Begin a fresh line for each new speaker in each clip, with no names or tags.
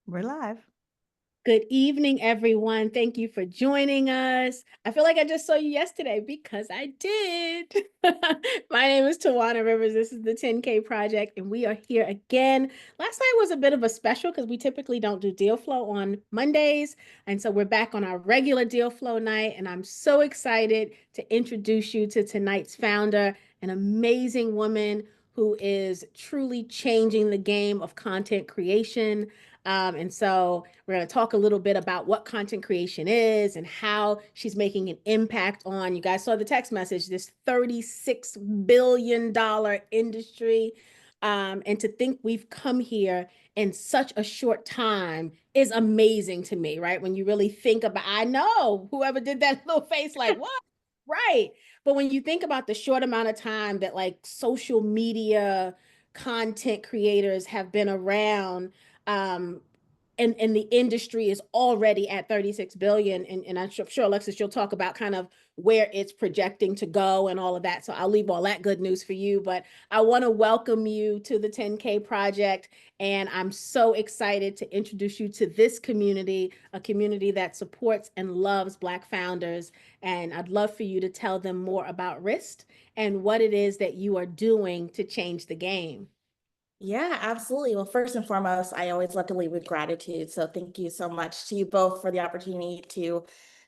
We're live.
Good evening, everyone. Thank you for joining us. I feel like I just saw you yesterday because I did. My name is Tawana Rivers. This is the 10K Project, and we are here again. Last night was a bit of a special because we typically don't do deal flow on Mondays. And so we're back on our regular deal flow night. And I'm so excited to introduce you to tonight's founder, an amazing woman who is truly changing the game of content creation. And so we're going to talk a little bit about what content creation is and how she's making an impact on, you guys saw the text message, this $36 billion industry. And to think we've come here in such a short time is amazing to me, right? When you really think about, I know whoever did that little face, like, what? Right. But when you think about the short amount of time that like social media content creators have been around, um, and the industry is already at 36 billion. And I'm sure, Alexis, you'll talk about kind of where it's projecting to go and all of that. So I'll leave all that good news for you. But I want to welcome you to the 10K Project. And I'm so excited to introduce you to this community, a community that supports and loves Black founders. And I'd love for you to tell them more about Rist and what it is that you are doing to change the game.
Yeah, absolutely. Well, first and foremost, I always love to lead with gratitude. So thank you so much to you both for the opportunity to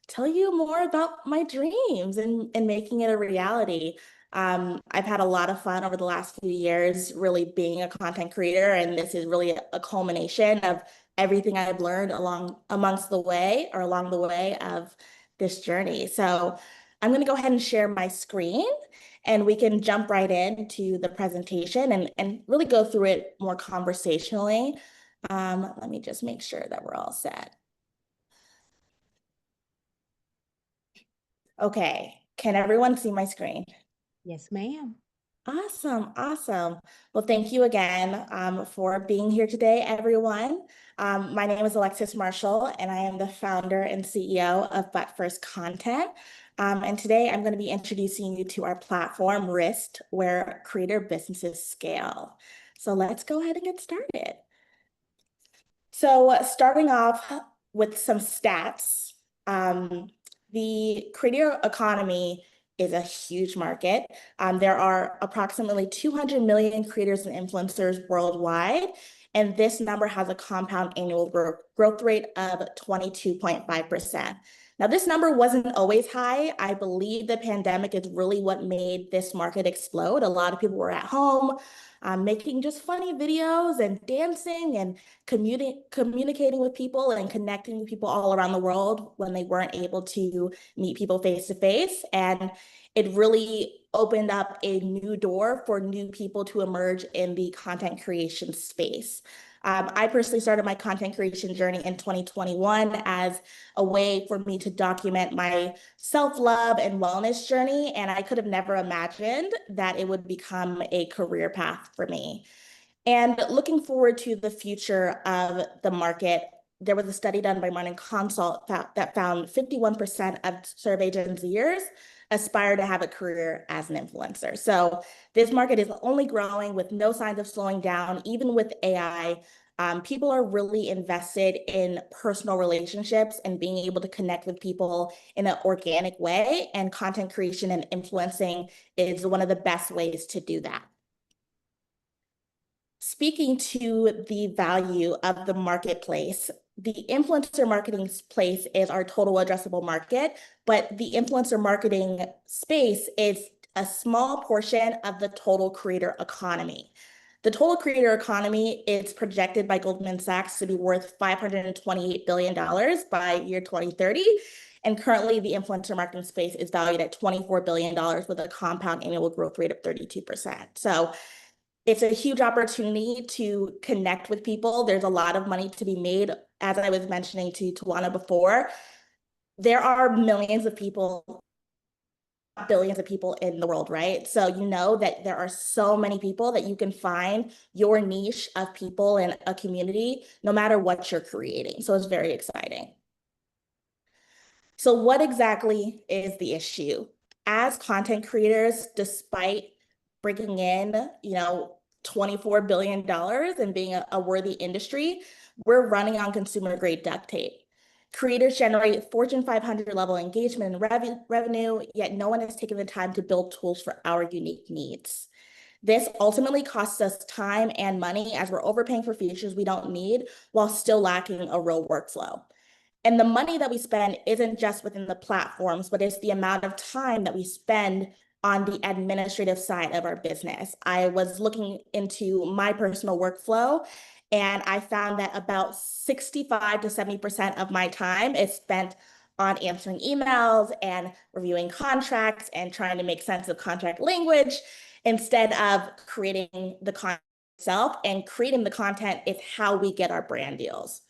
tell you more about my dreams and making it a reality. I've had a lot of fun over the last few years, really being a content creator, and this is really a culmination of everything I've learned along the way of this journey. So I'm going to go ahead and share my screen and we can jump right into the presentation and really go through it more conversationally. Let me just make sure that we're all set. Okay, can everyone see my screen?
Yes, ma'am.
Awesome, awesome. Well, thank you again for being here today, everyone. My name is Alexis Marshall, and I am the founder and CEO of But First Content. And today I'm going to be introducing you to our platform, Rist, where creator businesses scale. So let's go ahead and get started. So starting off with some stats, the creator economy is a huge market. There are approximately 200 million creators and influencers worldwide, and this number has a compound annual growth rate of 22.5%. Now, this number wasn't always high. I believe the pandemic is really what made this market explode. A lot of people were at home, making just funny videos and dancing and communicating with people and connecting with people all around the world when they weren't able to meet people face to face. And it really opened up a new door for new people to emerge in the content creation space. I personally started my content creation journey in 2021 as a way for me to document my self-love and wellness journey. And I could have never imagined that it would become a career path for me. And looking forward to the future of the market, there was a study done by Martin Consult that found 51% of surveyed Gen Zers aspire to have a career as an influencer. So this market is only growing with no signs of slowing down, even with AI. People are really invested in personal relationships and being able to connect with people in an organic way. And content creation and influencing is one of the best ways to do that. Speaking to the value of the marketplace, the influencer marketing space is our total addressable market, but the influencer marketing space is a small portion of the total creator economy. The total creator economy is projected by Goldman Sachs to be worth $528 billion by year 2030. And currently, the influencer marketing space is valued at $24 billion with a compound annual growth rate of 32%. So it's a huge opportunity to connect with people. There's a lot of money to be made. As I was mentioning to Tawana before, there are millions of people, billions of people in the world, right? So you know that there are so many people that you can find your niche of people in a community, no matter what you're creating. So it's very exciting. So what exactly is the issue? As content creators, despite bringing in, $24 billion and being a worthy industry, we're running on consumer grade duct tape. Creators generate Fortune 500 level engagement and revenue, yet no one has taken the time to build tools for our unique needs. This ultimately costs us time and money as we're overpaying for features we don't need while still lacking a real workflow. And the money that we spend isn't just within the platforms, but it's the amount of time that we spend on the administrative side of our business. I was looking into my personal workflow, and I found that about 65 to 70% of my time is spent on answering emails and reviewing contracts and trying to make sense of contract language instead of creating the content itself. And creating the content is how we get our brand deals.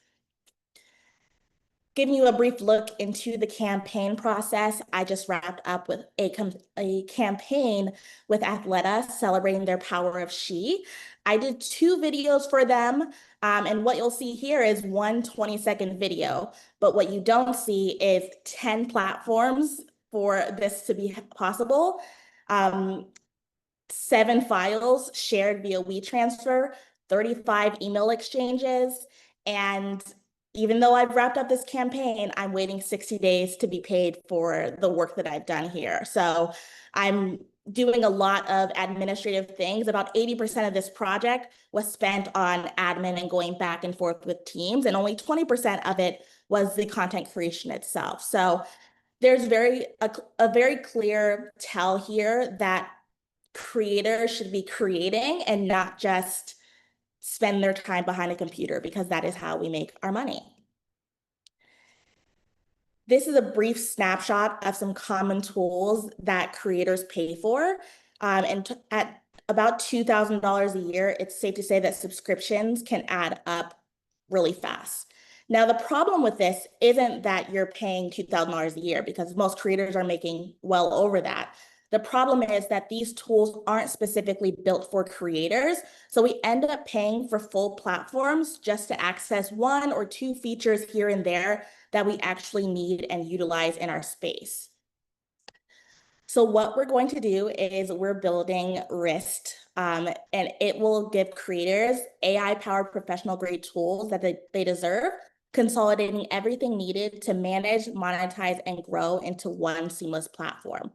Giving you a brief look into the campaign process, I just wrapped up with a campaign with Athleta celebrating their power of she. I did 2 videos for them, and what you'll see here is one 20-second video, but what you don't see is 10 platforms for this to be possible. 7 files shared via WeTransfer, 35 email exchanges, and even though I've wrapped up this campaign, I'm waiting 60 days to be paid for the work that I've done here. So I'm doing a lot of administrative things. About 80% of this project was spent on admin and going back and forth with teams, and only 20% of it was the content creation itself. So there's a very clear tell here that creators should be creating and not just spend their time behind a computer, because that is how we make our money. This is a brief snapshot of some common tools that creators pay for. At about $2,000 a year, it's safe to say that subscriptions can add up really fast. Now, the problem with this isn't that you're paying $2,000 a year, because most creators are making well over that. The problem is that these tools aren't specifically built for creators. So we end up paying for full platforms just to access 1 or 2 features here and there that we actually need and utilize in our space. So what we're going to do is we're building Rist, and it will give creators AI-powered professional grade tools that they deserve, consolidating everything needed to manage, monetize, and grow into one seamless platform.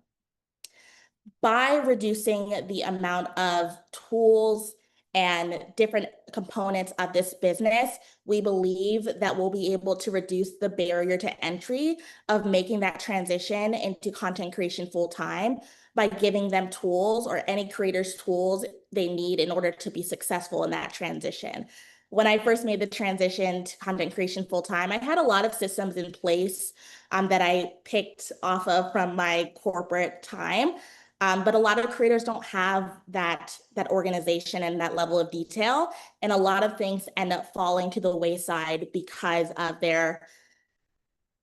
By reducing the amount of tools and different components of this business, we believe that we'll be able to reduce the barrier to entry of making that transition into content creation full time by giving them tools, or any creators tools they need in order to be successful in that transition. When I first made the transition to content creation full time, I had a lot of systems in place that I picked off of from my corporate time. But a lot of creators don't have that organization and that level of detail. And a lot of things end up falling to the wayside because of their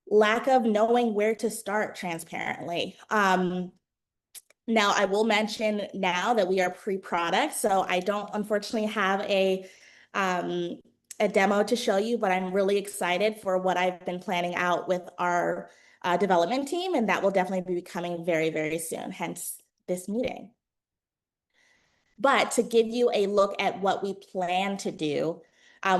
lack of knowing where to start transparently. Now, I will mention now that we are pre-product, so I don't unfortunately have a demo to show you, but I'm really excited for what I've been planning out with our development team, and that will definitely be coming very, very soon, hence this meeting. But to give you a look at what we plan to do,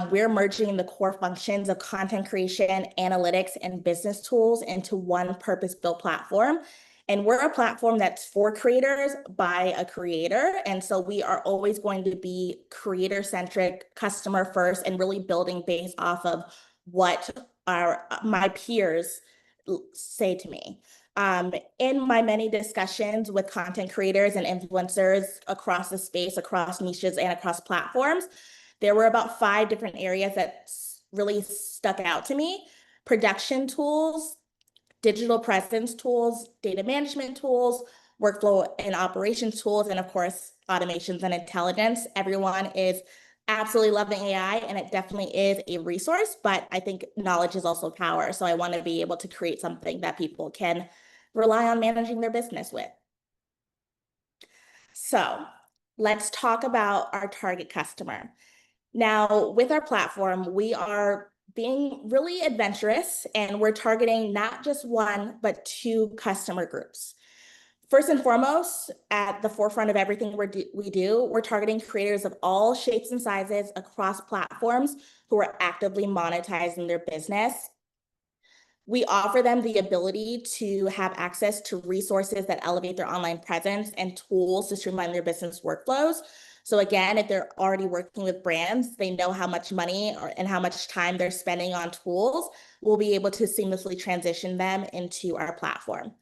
we're merging the core functions of content creation, analytics, and business tools into one purpose-built platform. And we're a platform that's for creators by a creator. And so we are always going to be creator-centric, customer first, and really building based off of what my peers say to me. In my many discussions with content creators and influencers across the space, across niches, and across platforms, there were about 5 different areas that really stuck out to me: production tools, digital presence tools, data management tools, workflow and operations tools, and of course, automations and intelligence. Everyone is absolutely loving AI, and it definitely is a resource, but I think knowledge is also power. So I want to be able to create something that people can rely on managing their business with. So let's talk about our target customer. Now, with our platform, we are being really adventurous, and we're targeting not just 1, but 2 customer groups. First and foremost, at the forefront of everything we do, we're targeting creators of all shapes and sizes across platforms who are actively monetizing their business. We offer them the ability to have access to resources that elevate their online presence and tools to streamline their business workflows. So again, if they're already working with brands, they know how much money and how much time they're spending on tools. We'll be able to seamlessly transition them into our platform.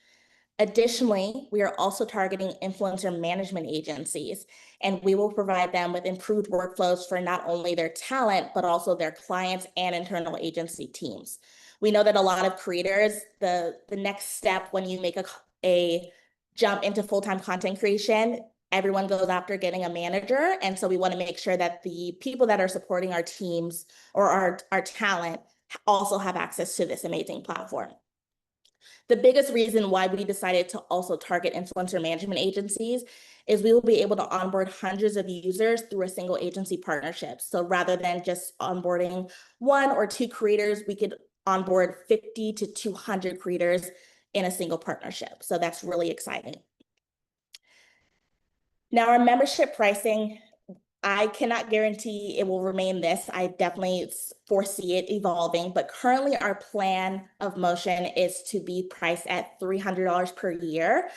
Additionally, we are also targeting influencer management agencies, and we will provide them with improved workflows for not only their talent, but also their clients and internal agency teams. We know that a lot of creators, the next step when you make a jump into full-time content creation, everyone goes after getting a manager. And so we want to make sure that the people that are supporting our teams or our talent also have access to this amazing platform. The biggest reason why we decided to also target influencer management agencies is we will be able to onboard hundreds of users through a single agency partnership. So rather than just onboarding 1 or 2 creators, we could onboard 50 to 200 creators in a single partnership. So that's really exciting. Now, our membership pricing, I cannot guarantee it will remain this. I definitely foresee it evolving, but currently our plan of motion is to be priced at $300 per year.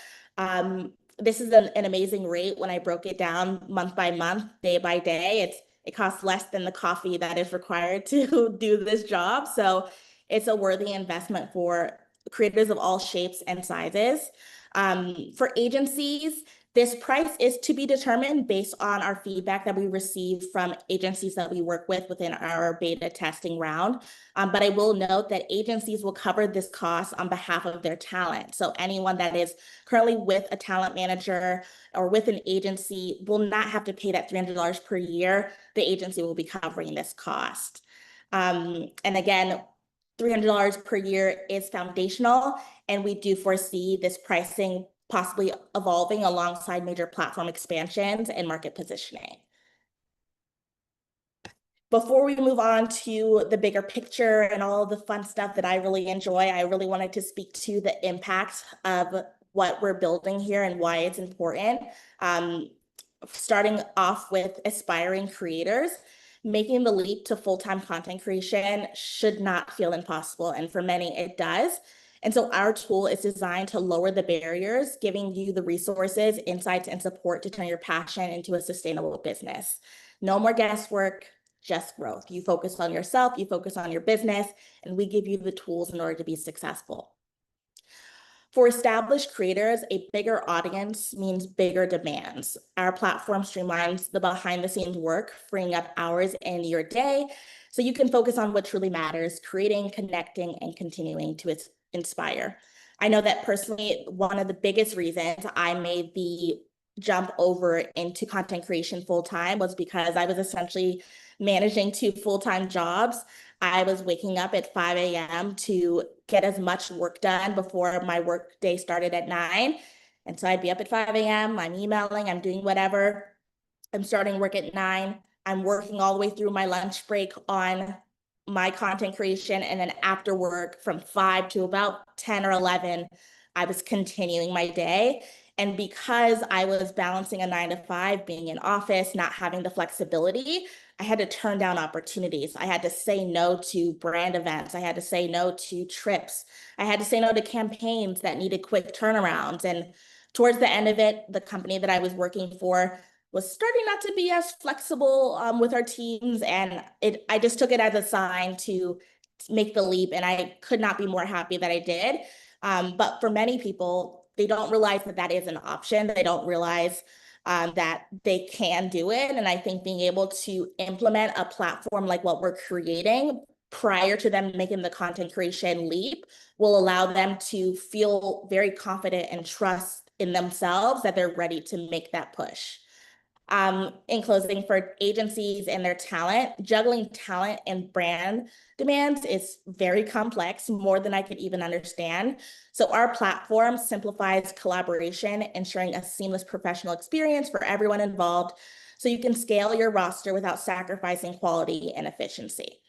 This is an amazing rate when I broke it down month by month, day by day. It costs less than the coffee that is required to do this job. So it's a worthy investment for creators of all shapes and sizes. For agencies, this price is to be determined based on our feedback that we receive from agencies that we work with within our beta testing round. But I will note that agencies will cover this cost on behalf of their talent. So anyone that is currently with a talent manager or with an agency will not have to pay that $300 per year. The agency will be covering this cost. And again, $300 per year is foundational, and we do foresee this pricing possibly evolving alongside major platform expansions and market positioning. Before we move on to the bigger picture and all of the fun stuff that I really enjoy, I really wanted to speak to the impact of what we're building here and why it's important. Starting off with aspiring creators, making the leap to full-time content creation should not feel impossible, and for many it does. And so our tool is designed to lower the barriers, giving you the resources, insights, and support to turn your passion into a sustainable business. No more guesswork, just growth. You focus on yourself, you focus on your business, and we give you the tools in order to be successful. For established creators, a bigger audience means bigger demands. Our platform streamlines the behind-the-scenes work, freeing up hours in your day so you can focus on what truly matters, creating, connecting, and continuing to inspire. I know that personally, one of the biggest reasons I made the jump over into content creation full-time was because I was essentially managing 2 full-time jobs. I was waking up at 5 a.m. to get as much work done before my work day started at 9. And so I'd be up at 5 a.m., I'm emailing, I'm doing whatever. I'm starting work at 9. I'm working all the way through my lunch break on my content creation. And then after work from 5 to about 10 or 11, I was continuing my day. And because I was balancing a 9 to 5, being in office, not having the flexibility, I had to turn down opportunities. I had to say no to brand events. I had to say no to trips. I had to say no to campaigns that needed quick turnarounds. And towards the end of it, the company that I was working for was starting not to be as flexible with our teams. And I just took it as a sign to make the leap. And I could not be more happy that I did. But for many people, they don't realize that that is an option. They don't realize that they can do it. And I think being able to implement a platform like what we're creating prior to them making the content creation leap will allow them to feel very confident and trust in themselves that they're ready to make that push. In closing, for agencies and their talent, juggling talent and brand demands is very complex, more than I could even understand. So our platform simplifies collaboration, ensuring a seamless professional experience for everyone involved, so you can scale your roster without sacrificing quality and efficiency.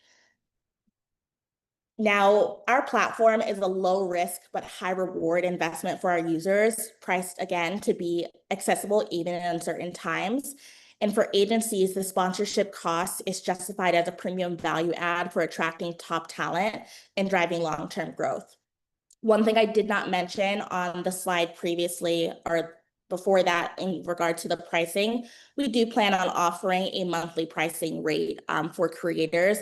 Now, our platform is a low risk but high reward investment for our users, priced again to be accessible even in uncertain times. And for agencies, the sponsorship cost is justified as a premium value add for attracting top talent and driving long-term growth. One thing I did not mention on the slide previously or before that in regard to the pricing, we do plan on offering a monthly pricing rate for creators.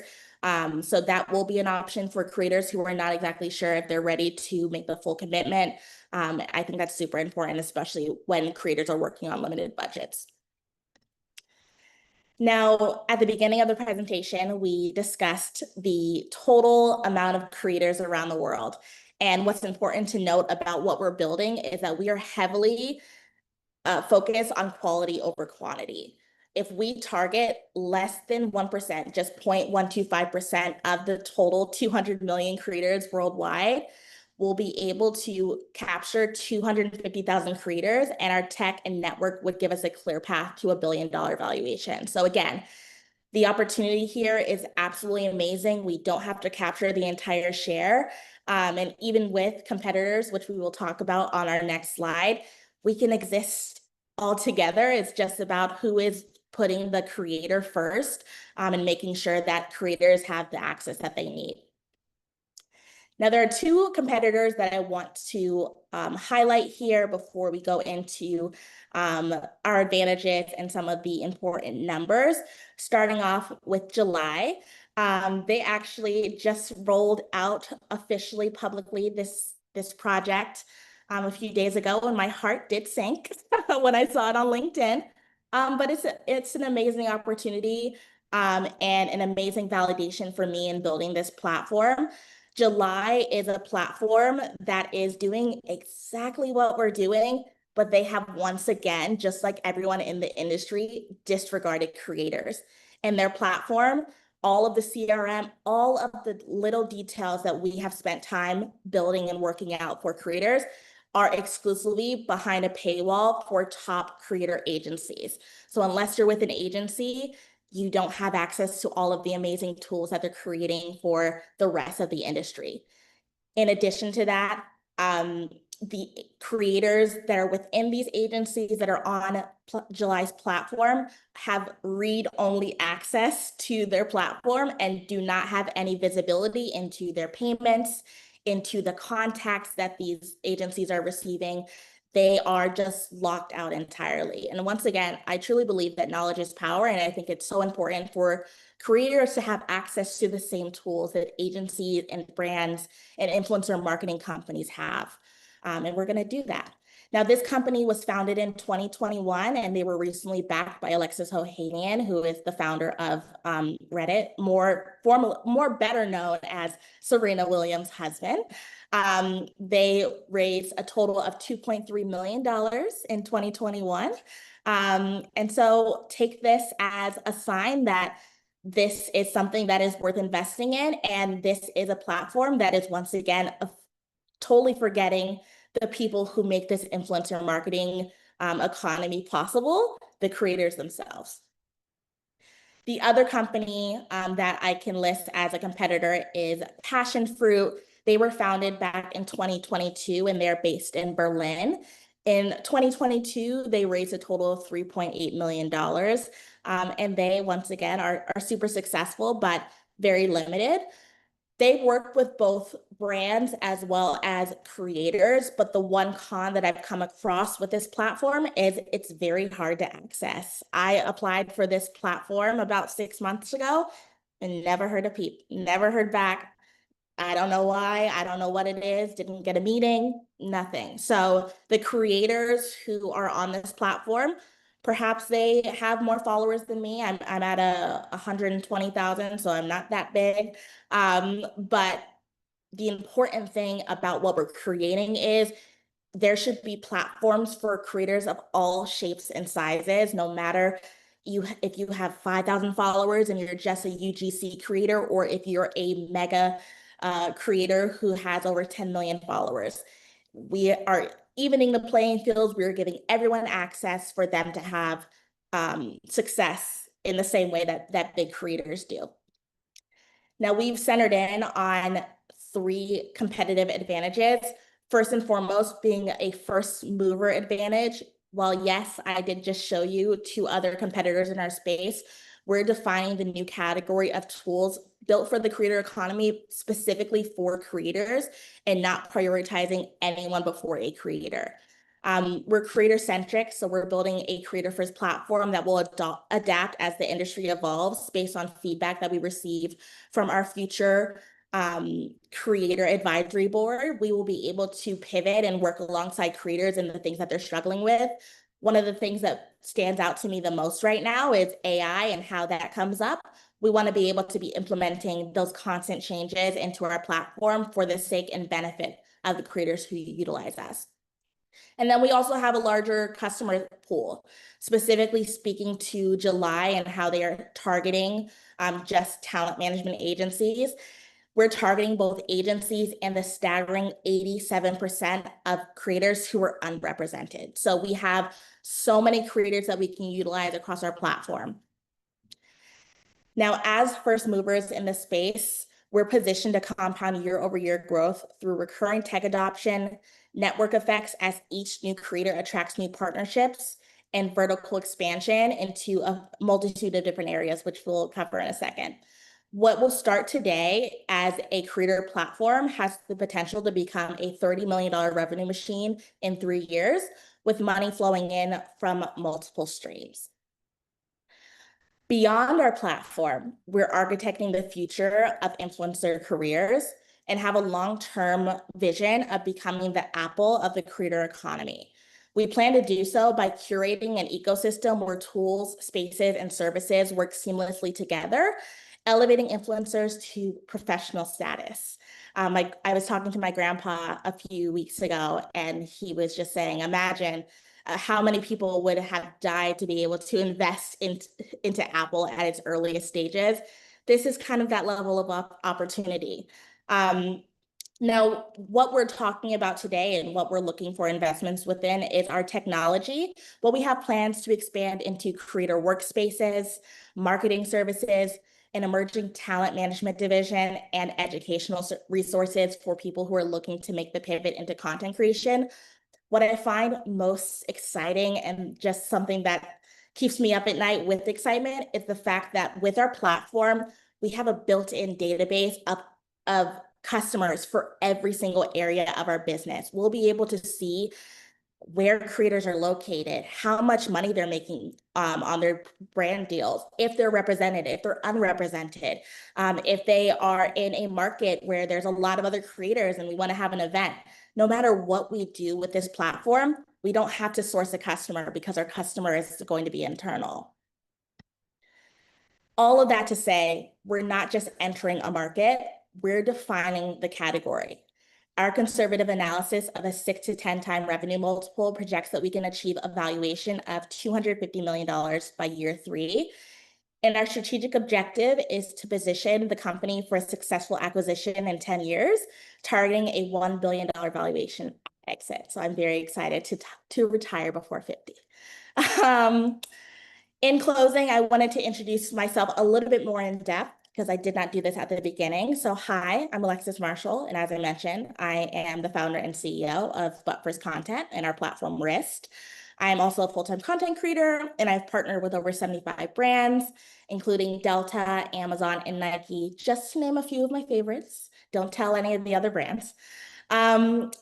So that will be an option for creators who are not exactly sure if they're ready to make the full commitment. I think that's super important, especially when creators are working on limited budgets. Now, at the beginning of the presentation, we discussed the total amount of creators around the world. And what's important to note about what we're building is that we are heavily focused on quality over quantity. If we target less than 1%, just 0.125% of the total 200 million creators worldwide, we'll be able to capture 250,000 creators, and our tech and network would give us a clear path to $1 billion valuation. So again, the opportunity here is absolutely amazing. We don't have to capture the entire share. And even with competitors, which we will talk about on our next slide, we can exist all together. It's just about who is putting the creator first, and making sure that creators have the access that they need. Now, there are two competitors that I want to highlight here before we go into our advantages and some of the important numbers. Starting off with July, they actually just rolled out officially publicly this project a few days ago, and my heart did sink when I saw it on LinkedIn. But it's an amazing opportunity and an amazing validation for me in building this platform. July is a platform that is doing exactly what we're doing, but they have once again, just like everyone in the industry, disregarded creators. And their platform, all of the CRM, all of the little details that we have spent time building and working out for creators are exclusively behind a paywall for top creator agencies. So unless you're with an agency, you don't have access to all of the amazing tools that they're creating for the rest of the industry. In addition to that, the creators that are within these agencies that are on July's platform have read-only access to their platform and do not have any visibility into their payments, into the contacts that these agencies are receiving. They are just locked out entirely. And once again, I truly believe that knowledge is power, and I think it's so important for creators to have access to the same tools that agencies and brands and influencer marketing companies have. And we're going to do that. Now, this company was founded in 2021, and they were recently backed by Alexis Ohanian, who is the founder of Reddit, more better known as Serena Williams' husband. They raised a total of $2.3 million in 2021. And so take this as a sign that this is something that is worth investing in. And this is a platform that is once again totally forgetting the people who make this influencer marketing economy possible, the creators themselves. The other company that I can list as a competitor is Passion Fruit. They were founded back in 2022, and they're based in Berlin. In 2022, they raised a total of $3.8 million. And they, once again, are super successful, but very limited. They work with both brands as well as creators, but the one con that I've come across with this platform is it's very hard to access. I applied for this platform about 6 months ago and never heard a peep, never heard back. I don't know why. I don't know what it is. Didn't get a meeting, nothing. So the creators who are on this platform, perhaps they have more followers than me. I'm at 120,000, so I'm not that big. But the important thing about what we're creating is there should be platforms for creators of all shapes and sizes, no matter if you have 5,000 followers and you're just a UGC creator, or if you're a mega creator who has over 10 million followers. We are evening the playing field. We're giving everyone access for them to have success in the same way that big creators do. Now, we've centered in on three competitive advantages. First and foremost, being a first mover advantage. While yes, I did just show you two other competitors in our space, we're defining the new category of tools built for the creator economy, specifically for creators, and not prioritizing anyone before a creator. We're creator centric, so we're building a creator first platform that will adapt as the industry evolves based on feedback that we receive from our future creator advisory board. We will be able to pivot and work alongside creators and the things that they're struggling with. One of the things that stands out to me the most right now is AI and how that comes up. We want to be able to be implementing those constant changes into our platform for the sake and benefit of the creators who utilize us. And then we also have a larger customer pool, specifically speaking to July and how they are targeting just talent management agencies. We're targeting both agencies and the staggering 87% of creators who are unrepresented. So we have so many creators that we can utilize across our platform. Now, as first movers in the space, we're positioned to compound year-over-year growth through recurring tech adoption, network effects as each new creator attracts new partnerships, and vertical expansion into a multitude of different areas, which we'll cover in a second. What will start today as a creator platform has the potential to become a $30 million revenue machine in 3 years, with money flowing in from multiple streams. Beyond our platform, we're architecting the future of influencer careers and have a long-term vision of becoming the Apple of the creator economy. We plan to do so by curating an ecosystem where tools, spaces, and services work seamlessly together, elevating influencers to professional status. I was talking to my grandpa a few weeks ago, and he was just saying, imagine how many people would have died to be able to invest into Apple at its earliest stages. This is kind of that level of opportunity. Now, what we're talking about today and what we're looking for investments within is our technology. Well, we have plans to expand into creator workspaces, marketing services, an emerging talent management division, and educational resources for people who are looking to make the pivot into content creation. What I find most exciting and just something that keeps me up at night with excitement is the fact that with our platform, we have a built-in database of customers for every single area of our business. We'll be able to see where creators are located, how much money they're making on their brand deals, if they're represented, if they're unrepresented, if they are in a market where there's a lot of other creators and we want to have an event. No matter what we do with this platform, we don't have to source a customer because our customer is going to be internal. All of that to say, we're not just entering a market, we're defining the category. Our conservative analysis of a 6 to 10 time revenue multiple projects that we can achieve a valuation of $250 million by year 3. And our strategic objective is to position the company for a successful acquisition in 10 years, targeting a $1 billion valuation exit. So I'm very excited to retire before 50. In closing, I wanted to introduce myself a little bit more in depth because I did not do this at the beginning. So hi, I'm Alexis Marshall. And as I mentioned, I am the founder and CEO of But First Content and our platform Rist. I'm also a full-time content creator, and I've partnered with over 75 brands, including Delta, Amazon, and Nike, just to name a few of my favorites. Don't tell any of the other brands.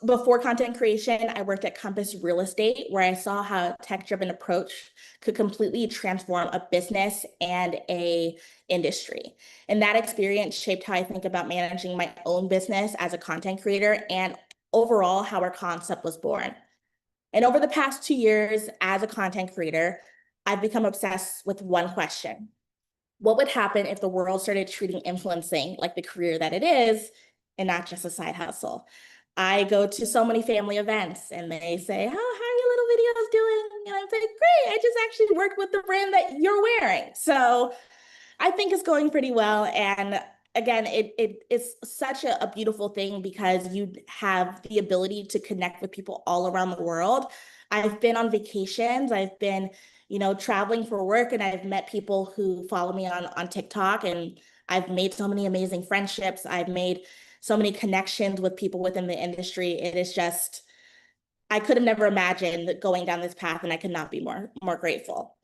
Before content creation, I worked at Compass Real Estate, where I saw how a tech-driven approach could completely transform a business and a industry. And that experience shaped how I think about managing my own business as a content creator and overall how our concept was born. And over the past 2 years as a content creator, I've become obsessed with one question. What would happen if the world started treating influencing like the career that it is and not just a side hustle? I go to so many family events and they say, oh, how are your little videos doing? And I'm like, great, I just actually worked with the brand that you're wearing. So I think it's going pretty well. And again, it's such a beautiful thing because you have the ability to connect with people all around the world. I've been on vacations. I've been, traveling for work, and I've met people who follow me on TikTok, and I've made so many amazing friendships. I've made so many connections with people within the industry. It is just, I could have never imagined going down this path, and I could not be more grateful.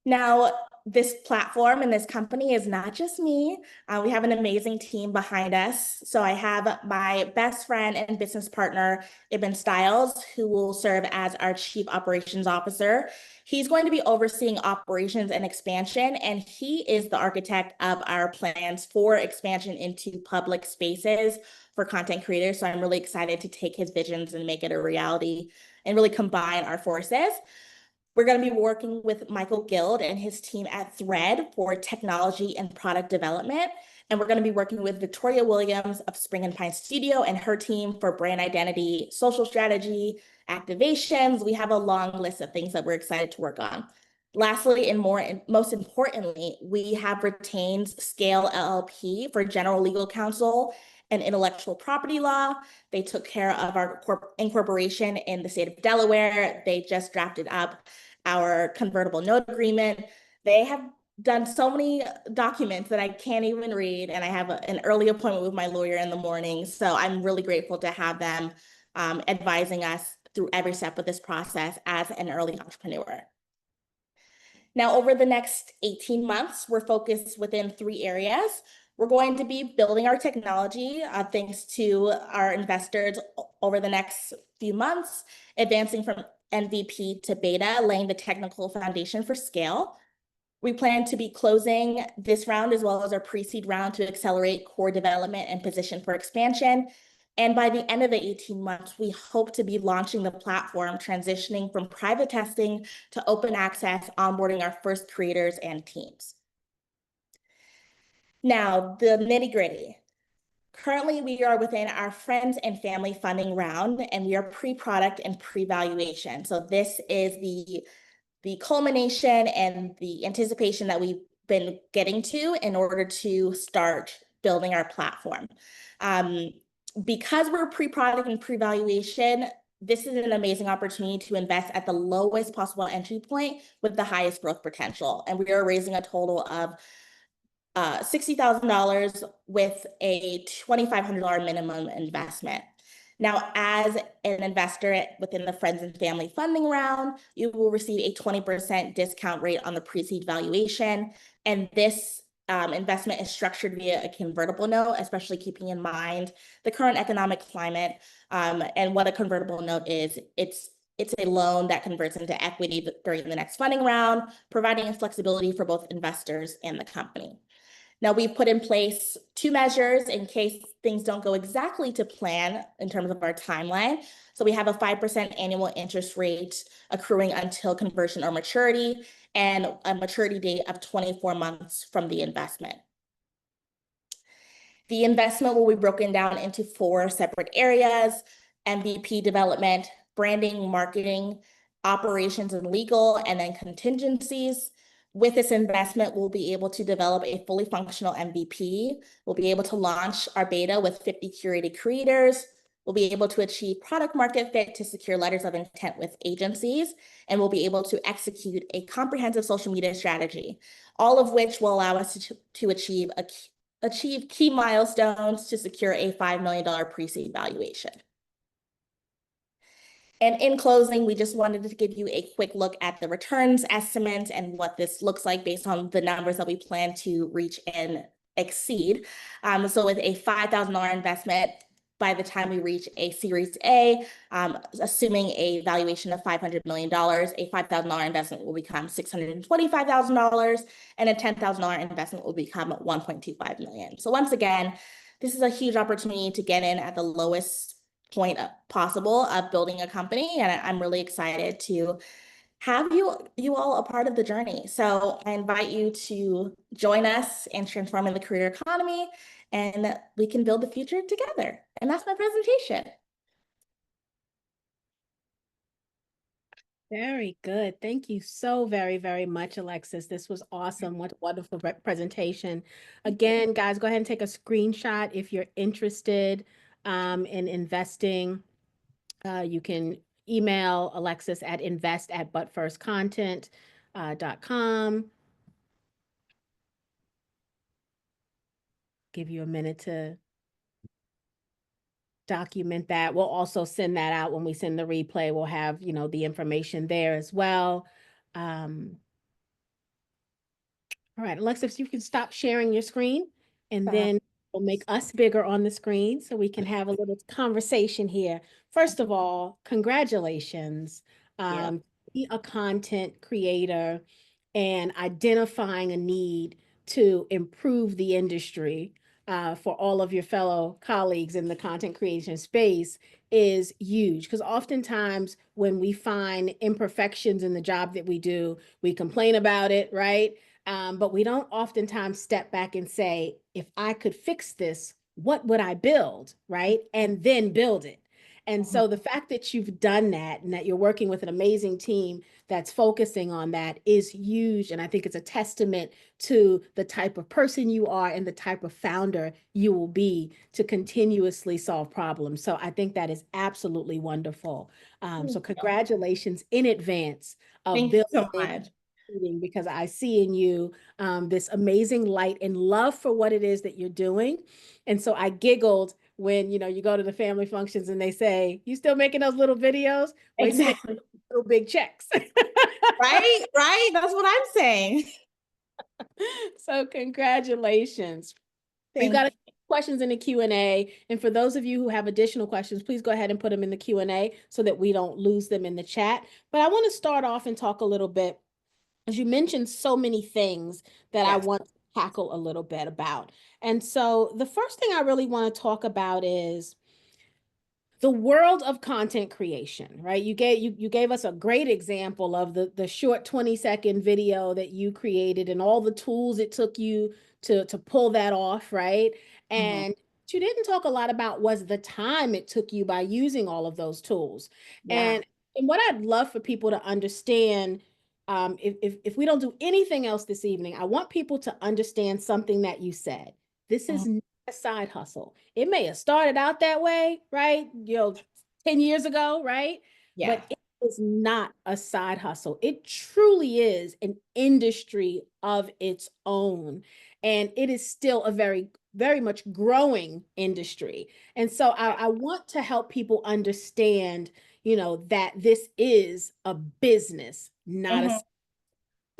Now, this platform and this company is not just me. We have an amazing team behind us. So I have my best friend and business partner, Ibn Styles, who will serve as our Chief Operations Officer. He's going to be overseeing operations and expansion, and he is the architect of our plans for expansion into public spaces for content creators. So I'm really excited to take his visions and make it a reality and really combine our forces. We're going to be working with Michael Guild and his team at Thread for technology and product development. And we're going to be working with Victoria Williams of Spring and Pine Studio and her team for brand identity, social strategy, activations. We have a long list of things that we're excited to work on. Lastly, and most importantly, we have retained Scale LLP for general legal counsel and intellectual property law. They took care of our incorporation in the state of Delaware. They just drafted up our convertible note agreement. They have done so many documents that I can't even read, and I have an early appointment with my lawyer in the morning. So I'm really grateful to have them advising us through every step of this process as an early entrepreneur. Now, over the next 18 months, we're focused within 3 areas. We're going to be building our technology thanks to our investors over the next few months, advancing from MVP to beta, laying the technical foundation for scale. We plan to be closing this round as well as our pre-seed round to accelerate core development and position for expansion. And by the end of the 18 months, we hope to be launching the platform, transitioning from private testing to open access, onboarding our first creators and teams. Now, the nitty-gritty. Currently, we are within our friends and family funding round, and we are pre-product and pre-valuation. So this is the culmination and the anticipation that we've been getting to in order to start building our platform. Because we're pre-product and pre-valuation, this is an amazing opportunity to invest at the lowest possible entry point with the highest growth potential. And we are raising a total of $60,000 with a $2,500 minimum investment. Now, as an investor within the friends and family funding round, you will receive a 20% discount rate on the pre-seed valuation. And this investment is structured via a convertible note, especially keeping in mind the current economic climate and what a convertible note is. It's a loan that converts into equity during the next funding round, providing flexibility for both investors and the company. Now, we've put in place 2 measures in case things don't go exactly to plan in terms of our timeline. So we have a 5% annual interest rate accruing until conversion or maturity, and a maturity date of 24 months from the investment. The investment will be broken down into 4 separate areas: MVP development, branding, marketing, operations and legal, and then contingencies. With this investment, we'll be able to develop a fully functional MVP. We'll be able to launch our beta with 50 curated creators. We'll be able to achieve product market fit to secure letters of intent with agencies, and we'll be able to execute a comprehensive social media strategy, all of which will allow us to achieve key milestones to secure a $5 million pre-seed valuation. And in closing, we just wanted to give you a quick look at the returns estimate and what this looks like based on the numbers that we plan to reach and exceed. So with a $5,000 investment, by the time we reach a Series A, assuming a valuation of $500 million, a $5,000 investment will become $625,000, and a $10,000 investment will become $1.25 million. So once again, this is a huge opportunity to get in at the lowest point possible of building a company, and I'm really excited to have you all a part of the journey. So I invite you to join us in transforming the career economy, and we can build the future together. And that's my presentation.
Very good. Thank you so very, very much, Alexis. This was awesome. What a wonderful presentation. Again, guys, go ahead and take a screenshot if you're interested in investing. You can email Alexis at invest@butfirstcontent.com. Give you a minute to document that. We'll also send that out when we send the replay. We'll have, you know, the information there as well. All right, Alexa, if you can stop sharing your screen, and then we'll make us bigger on the screen so we can have a little conversation here. First of all, congratulations.
Yeah.
Be a content creator and identifying a need to improve the industry for all of your fellow colleagues in the content creation space is huge, because oftentimes when we find imperfections in the job that we do, we complain about it, right? But we don't oftentimes step back and say, if I could fix this, what would I build, right? And then build it. And so the fact that you've done that and that you're working with an amazing team that's focusing on that is huge. And I think it's a testament to the type of person you are and the type of founder you will be to continuously solve problems. So I think that is absolutely wonderful. So congratulations in advance of
Thank you so
building,
much.
because I see in you this amazing light and love for what it is that you're doing. And so I giggled when, you know, you go to the family functions and they say, you still making those little videos? Wait till they
Exactly.
little big checks.
Right, right. That's what I'm saying.
So congratulations. We've
Thank
got
you.
questions in the Q&A. And for those of you who have additional questions, please go ahead and put them in the Q&A so that we don't lose them in the chat. But I want to start off and talk a little bit, as you mentioned so many things that I
Yes.
want to tackle a little bit about. And so the first thing I really want to talk about is the world of content creation, right? You gave us a great example of the short 20-second video that you created and all the tools it took you to pull that off, right?
Mhm.
And what you didn't talk a lot about was the time it took you by using all of those tools.
Yeah.
And what I'd love for people to understand, if we don't do anything else this evening, I want people to understand something that you said. This
Mhm.
is a side hustle. It may have started out that way, right? 10 years ago, right?
Yeah.
But it is not a side hustle. It truly is an industry of its own. And it is still a very, very much growing industry. And so I want to help people understand, you know, that this is a business, not a.
Mhm.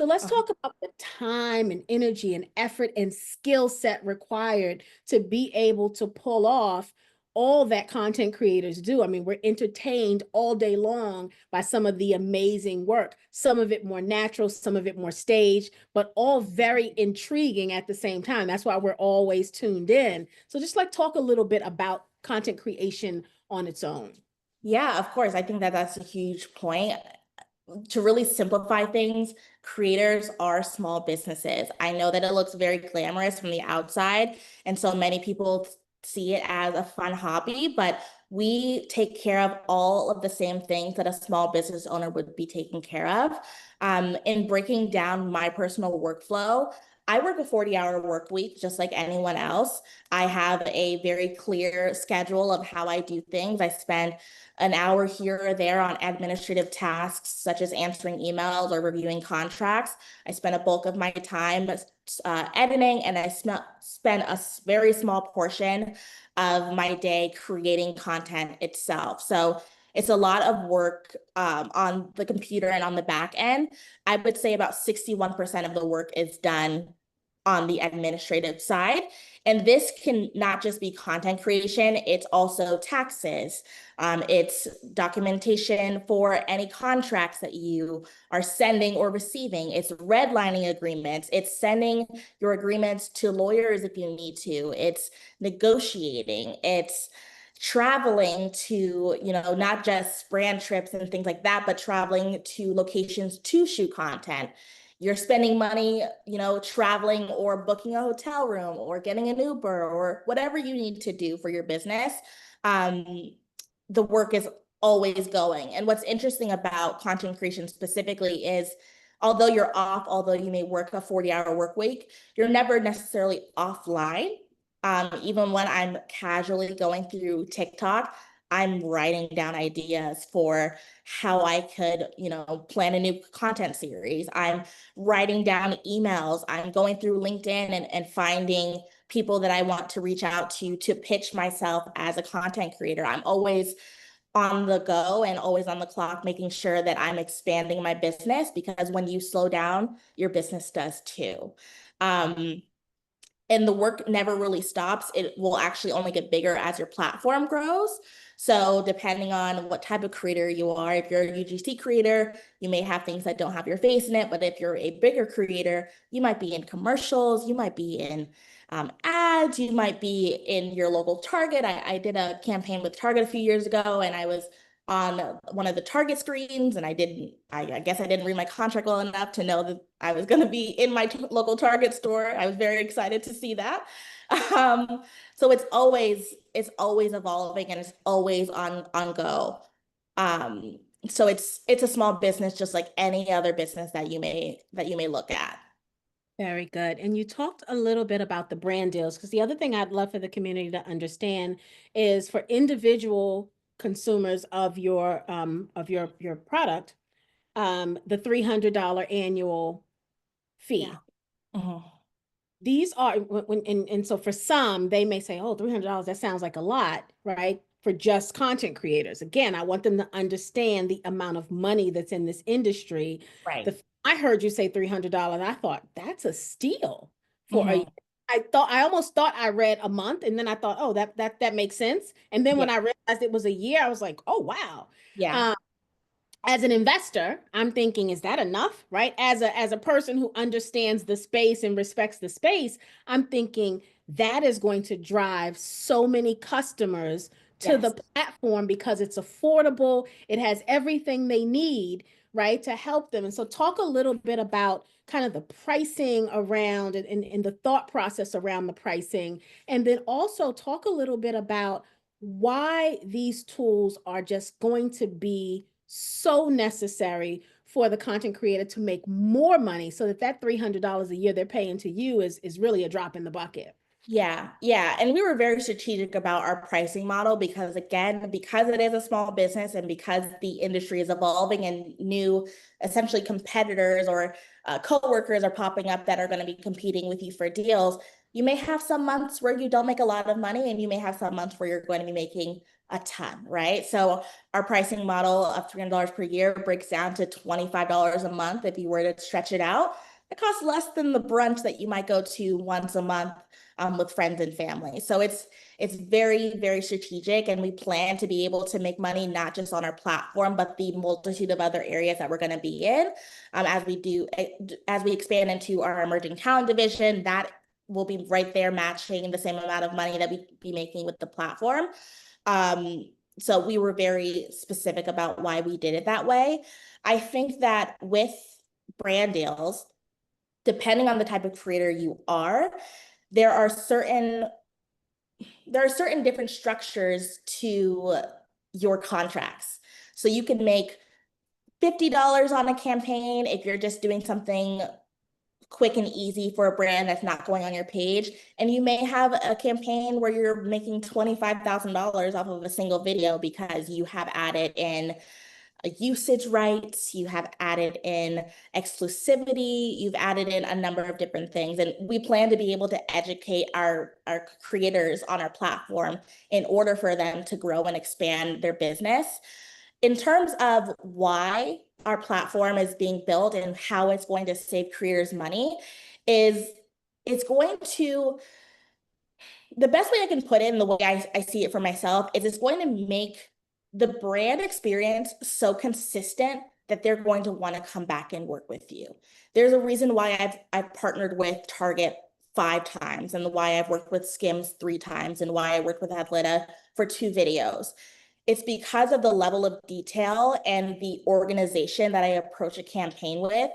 So let's
Uh-huh.
talk about the time and energy and effort and skill set required to be able to pull off all that content creators do. I mean, we're entertained all day long by some of the amazing work, some of it more natural, some of it more staged, but all very intriguing at the same time. That's why we're always tuned in. So just like talk a little bit about content creation on its own.
Yeah, of course. I think that that's a huge point. To really simplify things, creators are small businesses. I know that it looks very glamorous from the outside, and so many people see it as a fun hobby, but we take care of all of the same things that a small business owner would be taking care of. In breaking down my personal workflow, I work a 40-hour work week just like anyone else. I have a very clear schedule of how I do things. I spend an hour here or there on administrative tasks such as answering emails or reviewing contracts. I spend a bulk of my time editing, and I spend a very small portion of my day creating content itself. So it's a lot of work on the computer and on the back end. I would say about 61% of the work is done on the administrative side. And this can not just be content creation, it's also taxes. It's documentation for any contracts that you are sending or receiving. It's redlining agreements. It's sending your agreements to lawyers if you need to. It's negotiating. It's traveling to, not just brand trips and things like that, but traveling to locations to shoot content. You're spending money, traveling or booking a hotel room or getting an Uber or whatever you need to do for your business. The work is always going. And what's interesting about content creation specifically is although you may work a 40-hour work week, you're never necessarily offline. Even when I'm casually going through TikTok, I'm writing down ideas for how I could, plan a new content series. I'm writing down emails. I'm going through LinkedIn and finding people that I want to reach out to pitch myself as a content creator. I'm always on the go and always on the clock, making sure that I'm expanding my business, because when you slow down, your business does too. And the work never really stops. It will actually only get bigger as your platform grows. So depending on what type of creator you are, if you're a UGC creator, you may have things that don't have your face in it. But if you're a bigger creator, you might be in commercials, you might be in ads, you might be in your local Target. I did a campaign with Target a few years ago, and I was on one of the Target screens, and I guess I didn't read my contract well enough to know that I was going to be in my local Target store. I was very excited to see that. So it's always evolving, and it's always on go. So it's a small business, just like any other business that you may look at.
Very good. And you talked a little bit about the brand deals, because the other thing I'd love for the community to understand is for individual consumers of your product, the $300 annual fee.
Yeah. Mhm.
These are and so for some, they may say, oh, $300, that sounds like a lot, right? For just content creators. Again, I want them to understand the amount of money that's in this industry.
Right.
I heard you say $300. I thought that's a steal for a,
Mhm.
I almost thought I read a month, and then I thought, oh, that makes sense. And then
Yeah.
when I realized it was a year, I was like, oh, wow.
Yeah.
As an investor, I'm thinking, is that enough? Right? As a person who understands the space and respects the space, I'm thinking that is going to drive so many customers to
Yes.
the platform because it's affordable, it has everything they need, right, to help them. And so talk a little bit about kind of the pricing around and the thought process around the pricing. And then also talk a little bit about why these tools are just going to be so necessary for the content creator to make more money, so that $300 a year they're paying to you is really a drop in the bucket.
Yeah, yeah. And we were very strategic about our pricing model because, again, because it is a small business and because the industry is evolving and new, essentially, competitors or coworkers are popping up that are going to be competing with you for deals, you may have some months where you don't make a lot of money, and you may have some months where you're going to be making a ton, right? So our pricing model of $300 per year breaks down to $25 a month if you were to stretch it out. It costs less than the brunch that you might go to once a month with friends and family. So it's very, very strategic, and we plan to be able to make money not just on our platform, but the multitude of other areas that we're going to be in as we expand into our emerging talent division. That will be right there matching the same amount of money that we'd be making with the platform. So we were very specific about why we did it that way. I think that with brand deals, depending on the type of creator you are, there are certain different structures to your contracts. So you can make $50 on a campaign if you're just doing something quick and easy for a brand that's not going on your page. And you may have a campaign where you're making $25,000 off of a single video because you have added in usage rights, you have added in exclusivity, you've added in a number of different things. And we plan to be able to educate our creators on our platform in order for them to grow and expand their business. In terms of why our platform is being built and how it's going to save creators money, is it's going to, the best way I can put it, and the way I see it for myself, is it's going to make the brand experience so consistent that they're going to want to come back and work with you. There's a reason why I've partnered with Target 5 times, and why I've worked with Skims 3 times, and why I worked with Athleta for 2 videos. It's because of the level of detail and the organization that I approach a campaign with,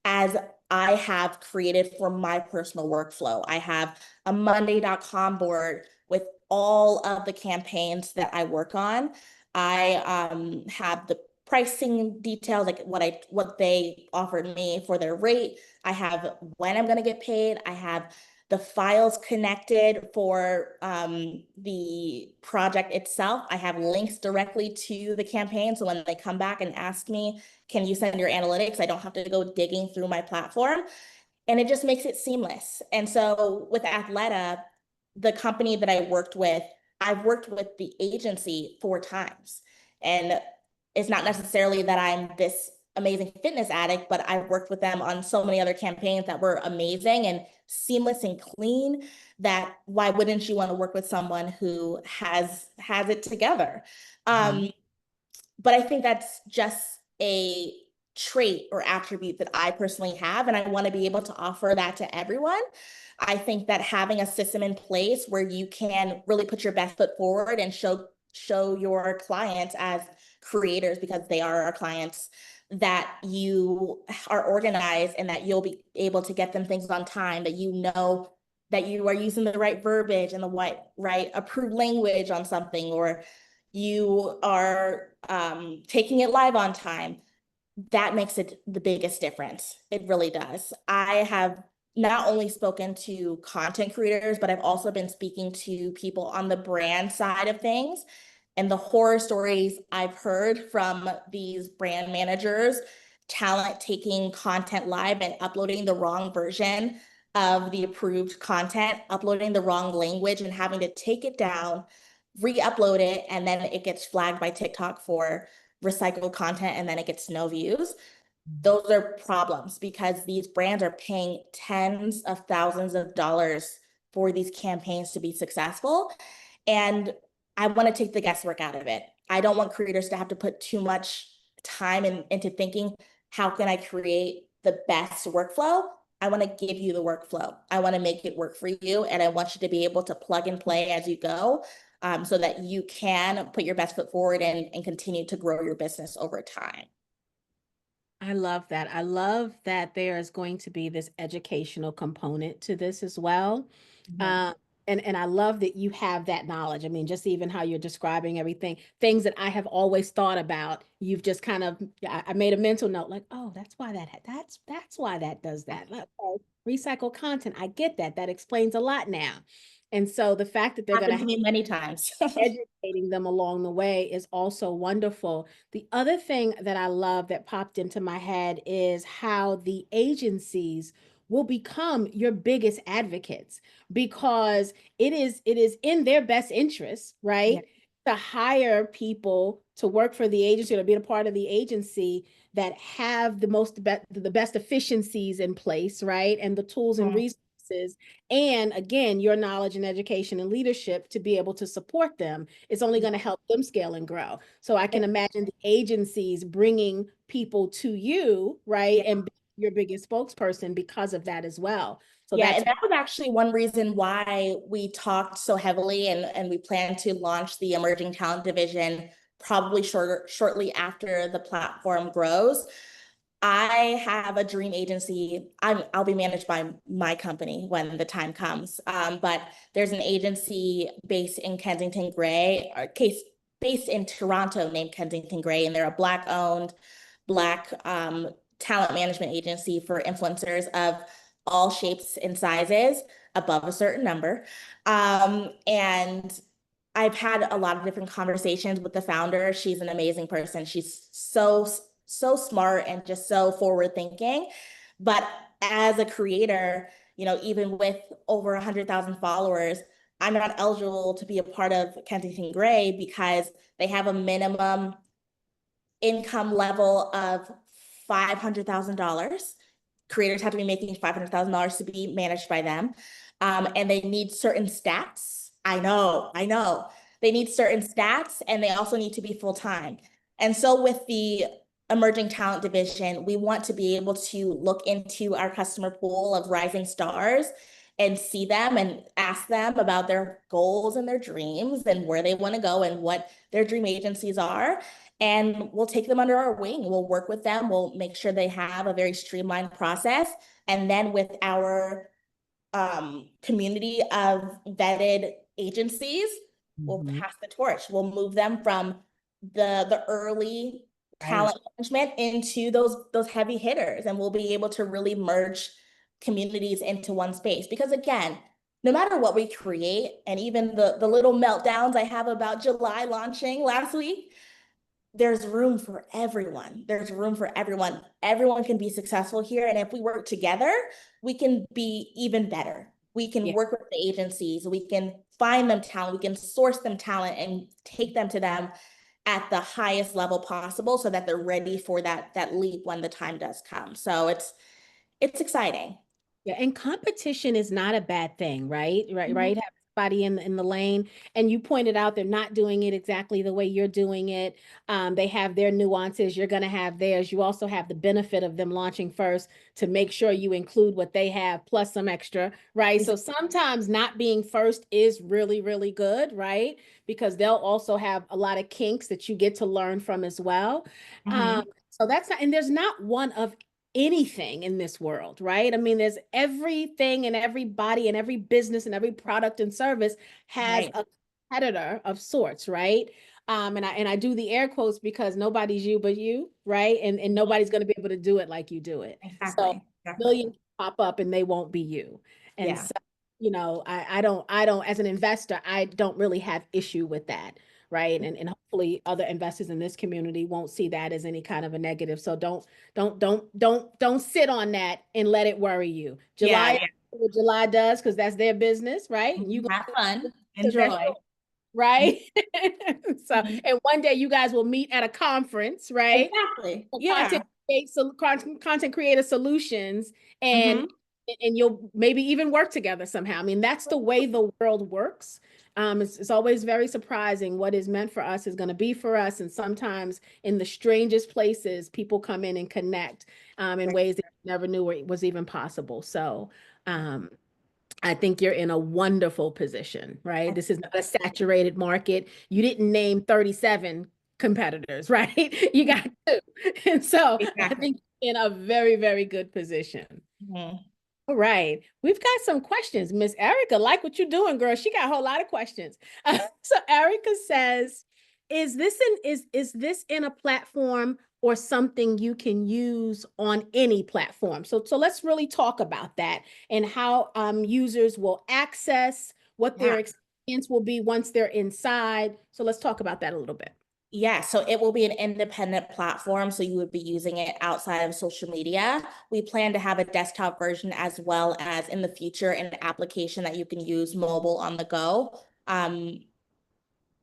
as I have created for my personal workflow. I have a Monday.com board with all of the campaigns that I work on. I have the pricing details, like what they offered me for their rate. I have when I'm going to get paid. I have the files connected for the project itself. I have links directly to the campaign. So when they come back and ask me, can you send your analytics? I don't have to go digging through my platform. And it just makes it seamless. And so with Athleta, the company that I worked with, I've worked with the agency 4 times. And it's not necessarily that I'm this amazing fitness addict, but I've worked with them on so many other campaigns that were amazing and seamless and clean, that why wouldn't you want to work with someone who has it together?
Mhm.
But I think that's just a trait or attribute that I personally have, and I want to be able to offer that to everyone. I think that having a system in place where you can really put your best foot forward and show your clients as creators, because they are our clients, that you are organized and that you'll be able to get them things on time, that you know that you are using the right verbiage and the right approved language on something, or you are taking it live on time. That makes it the biggest difference. It really does. I have not only spoken to content creators, but I've also been speaking to people on the brand side of things. And the horror stories I've heard from these brand managers, talent taking content live and uploading the wrong version of the approved content, uploading the wrong language and having to take it down, re-upload it, and then it gets flagged by TikTok for recycled content and then it gets no views. Those are problems because these brands are paying tens of thousands of dollars for these campaigns to be successful. And I want to take the guesswork out of it. I don't want creators to have to put too much time into thinking, how can I create the best workflow? I want to give you the workflow. I want to make it work for you. And I want you to be able to plug and play as you go, so that you can put your best foot forward and continue to grow your business over time.
I love that. I love that there is going to be this educational component to this as well.
Mhm.
Uh, and I love that you have that knowledge. I mean, just even how you're describing everything, things that I have always thought about, you've just kind of, I made a mental note like, oh, that's why that's why that does that. Like, oh, recycle content. I get that. That explains a lot now. And so the fact that they're going
Happened
to
to me many times.
educating them along the way is also wonderful. The other thing that I love that popped into my head is how the agencies will become your biggest advocates, because it is in their best interest,
Yeah.
right? To hire people to work for the agency or to be a part of the agency that have the best efficiencies in place, right? And the tools and
Mhm.
resources, and again, your knowledge and education and leadership to be able to support them is only going to help them scale and grow. So I can imagine the agencies bringing people to you, right?
Yeah.
And be your biggest spokesperson because of that as well. So
Yeah,
that's
and that was actually one reason why we talked so heavily, and we plan to launch the emerging talent division probably shortly after the platform grows. I have a dream agency. I'll be managed by my company when the time comes. But there's an agency based in Kensington Gray, or case based in Toronto, named Kensington Gray, and they're a Black-owned, Black talent management agency for influencers of all shapes and sizes above a certain number. And I've had a lot of different conversations with the founder. She's an amazing person. She's so smart and just so forward thinking. But as a creator, even with over 100,000 followers, I'm not eligible to be a part of Kensington Gray because they have a minimum income level of $500,000. Creators have to be making $500,000 to be managed by them. And they need certain stats. I know. They need certain stats, and they also need to be full time. And so with the emerging talent division, we want to be able to look into our customer pool of rising stars and see them and ask them about their goals and their dreams and where they want to go and what their dream agencies are. And we'll take them under our wing. We'll work with them. We'll make sure they have a very streamlined process. And then with our community of vetted agencies, we'll
Mhm.
pass the torch. We'll move them from the early
Right.
talent management into those heavy hitters, and we'll be able to really merge communities into one space. Because again, no matter what we create, and even the little meltdowns I have about July launching last week, there's room for everyone. There's room for everyone. Everyone can be successful here. And if we work together, we can be even better. We can
Yeah.
work with the agencies, we can find them talent, we can source them talent and take them to them at the highest level possible so that they're ready for that leap when the time does come. So it's exciting.
Yeah, and competition is not a bad thing, right? Right,
Mhm.
right. Have somebody in the lane, and you pointed out they're not doing it exactly the way you're doing it. They have their nuances. You're going to have theirs. You also have the benefit of them launching first to make sure you include what they have plus some extra, right? So sometimes not being first is really, really good, right? Because they'll also have a lot of kinks that you get to learn from as well. Um,
Mhm.
so that's not, and there's not one of anything in this world, right? I mean, there's everything and everybody and every business and every product and service has
Right.
a competitor of sorts, right? And I do the air quotes because nobody's you but you, right? And nobody's going to be able to do it like you do it. So
Exactly. Exactly.
millions pop up and they won't be you. And
Yeah.
so, I don't, as an investor, I don't really have issue with that, right? And hopefully other investors in this community won't see that as any kind of a negative. So don't sit on that and let it worry you.
Yeah.
July, what July does, because that's their business, right? And you
Mhm.
go
Have fun.
because that's
Enjoy. Mhm.
right. So,
Mhm.
and one day you guys will meet at a conference, right?
Exactly.
For
Yeah.
content creator solutions, and
Hmm.
and you'll maybe even work together somehow. I mean, that's the way the world works. It's always very surprising what is meant for us is going to be for us, and sometimes in the strangest places, people come in and connect in ways that you never knew was even possible. So, um, I think you're in a wonderful position, right? This is not a saturated market. You didn't name 37 competitors, right? You got two. And so I
Exactly.
think you're in a very, very good position.
Mhm.
All right. We've got some questions. Miss Erica, like what you're doing, girl. She got a whole lot of questions. So Erica says, is this in a platform or something you can use on any platform? So let's really talk about that and how users will access what
Yeah.
their experience will be once they're inside. So let's talk about that a little bit.
Yeah, so it will be an independent platform, so you would be using it outside of social media. We plan to have a desktop version as well as in the future an application that you can use mobile on the go.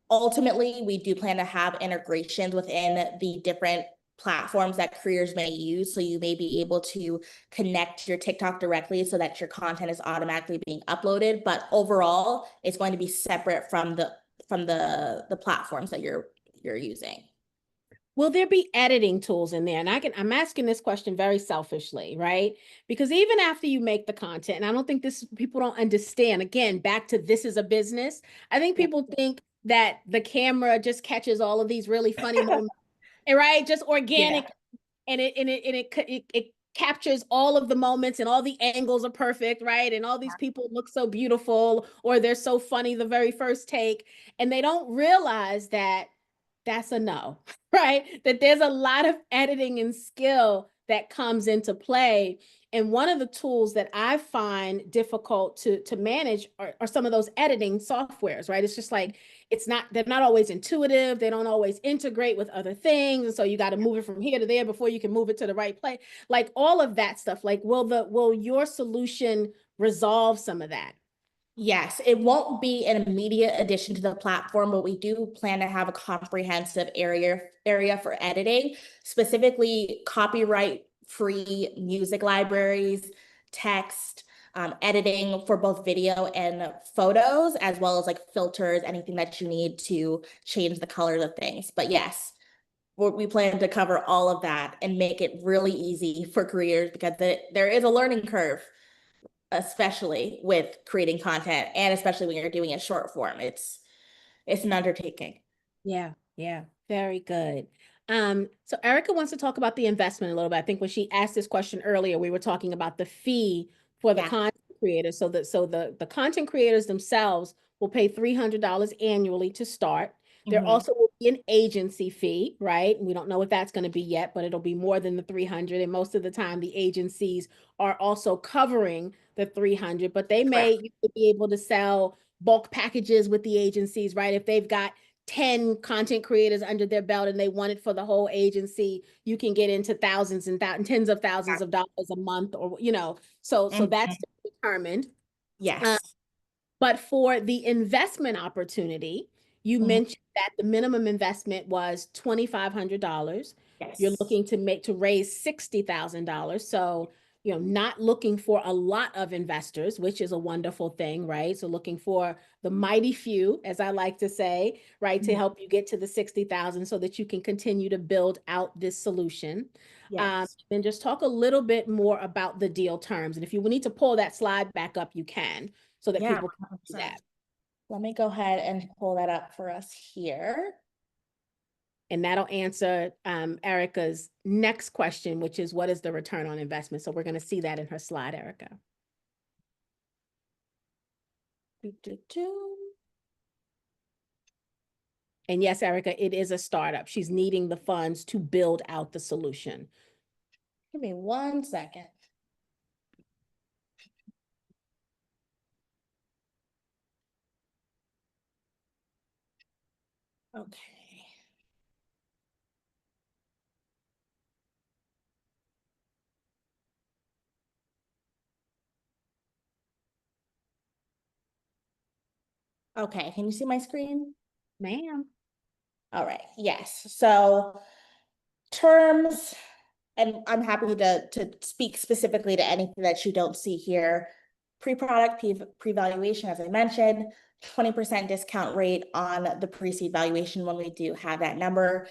Ultimately, we do plan to have integrations within the different platforms that creators may use. So you may be able to connect your TikTok directly so that your content is automatically being uploaded. But overall, it's going to be separate from the platforms that you're using.
Will there be editing tools in there? And I'm asking this question very selfishly, right? Because even after you make the content, and I don't think people don't understand, again, back to this is a business. I think
Yeah.
people think that the camera just catches all of these really funny moments, right? Just
Yeah.
organic, and it captures all of the moments and all the angles are perfect, right? And all these people look so beautiful or they're so funny the very first take, and they don't realize that that's a no, right? That there's a lot of editing and skill that comes into play. And one of the tools that I find difficult to manage are some of those editing softwares, right? It's just like they're not always intuitive, they don't always integrate with other things. And so you got to move it from here to there before you can move it to the right place. Like all of that stuff. Like, will your solution resolve some of that?
Yes, it won't be an immediate addition to the platform, but we do plan to have a comprehensive area for editing, specifically copyright free music libraries, text, editing for both video and photos, as well as like filters, anything that you need to change the colors of things. But yes, we plan to cover all of that and make it really easy for creators because there is a learning curve, especially with creating content and especially when you're doing it short form. It's an undertaking.
Yeah, yeah, very good. So Erica wants to talk about the investment a little bit. I think when she asked this question earlier, we were talking about the fee for the
Yeah.
content creators. So the content creators themselves will pay $300 annually to start. There
Hmm.
also will be an agency fee, right? We don't know what that's going to be yet, but it'll be more than the 300. And most of the time, the agencies are also covering the 300, but they
Correct.
may be able to sell bulk packages with the agencies, right? If they've got 10 content creators under their belt and they want it for the whole agency, you can get into tens of thousands of dollars a month, or so that's
Mhm.
determined.
Yes.
But for the investment opportunity, you
Mhm.
mentioned that the minimum investment was $2,500. You're
Yes.
looking to raise $60,000. So, not looking for a lot of investors, which is a wonderful thing, right? So looking for the mighty few, as I like to say, right, to
Mhm.
help you get to the 60,000 so that you can continue to build out this solution.
Yes.
Then just talk a little bit more about the deal terms. And if you need to pull that slide back up, you can so that
Yeah,
people can see
100%.
that.
Let me go ahead and pull that up for us here.
And that'll answer Erica's next question, which is what is the return on investment? So we're going to see that in her slide, Erica.
Doo, doo, doo.
And yes, Erica, it is a startup. She's needing the funds to build out the solution.
Give me 1 second. Okay. Okay, can you see my screen?
Ma'am.
All right, yes. So terms, and I'm happy to speak specifically to anything that you don't see here. Pre-product, pre-valuation, as I mentioned, 20% discount rate on the pre-seed valuation when we do have that number.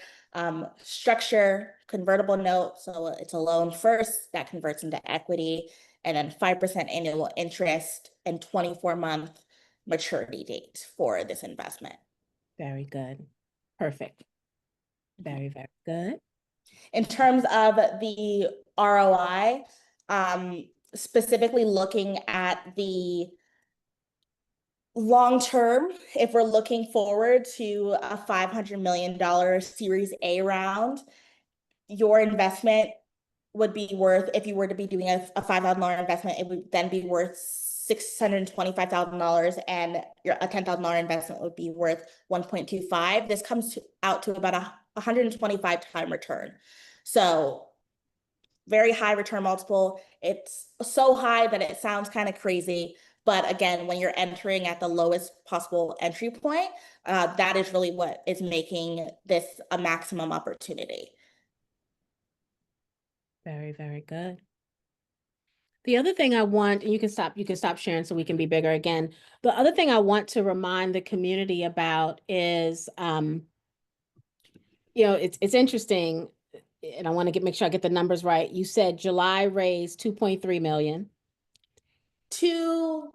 Structure, convertible note, so it's a loan first that converts into equity, and then 5% annual interest and 24-month maturity date for this investment.
Very good. Perfect. Very, very good.
In terms of the ROI, specifically looking at the long term, if we're looking forward to a $500 million Series A round, your investment would be worth, if you were to be doing a $5,000 investment, it would then be worth $625,000, and a $10,000 investment would be worth 1.25. This comes out to about a 125 time return. So very high return multiple. It's so high that it sounds kind of crazy. But again, when you're entering at the lowest possible entry point, that is really what is making this a maximum opportunity.
Very, very good. The other thing I want, and you can stop sharing so we can be bigger again. The other thing I want to remind the community about is, it's interesting, and I want to make sure I get the numbers right. You said July raised 2.3 million.
2.3,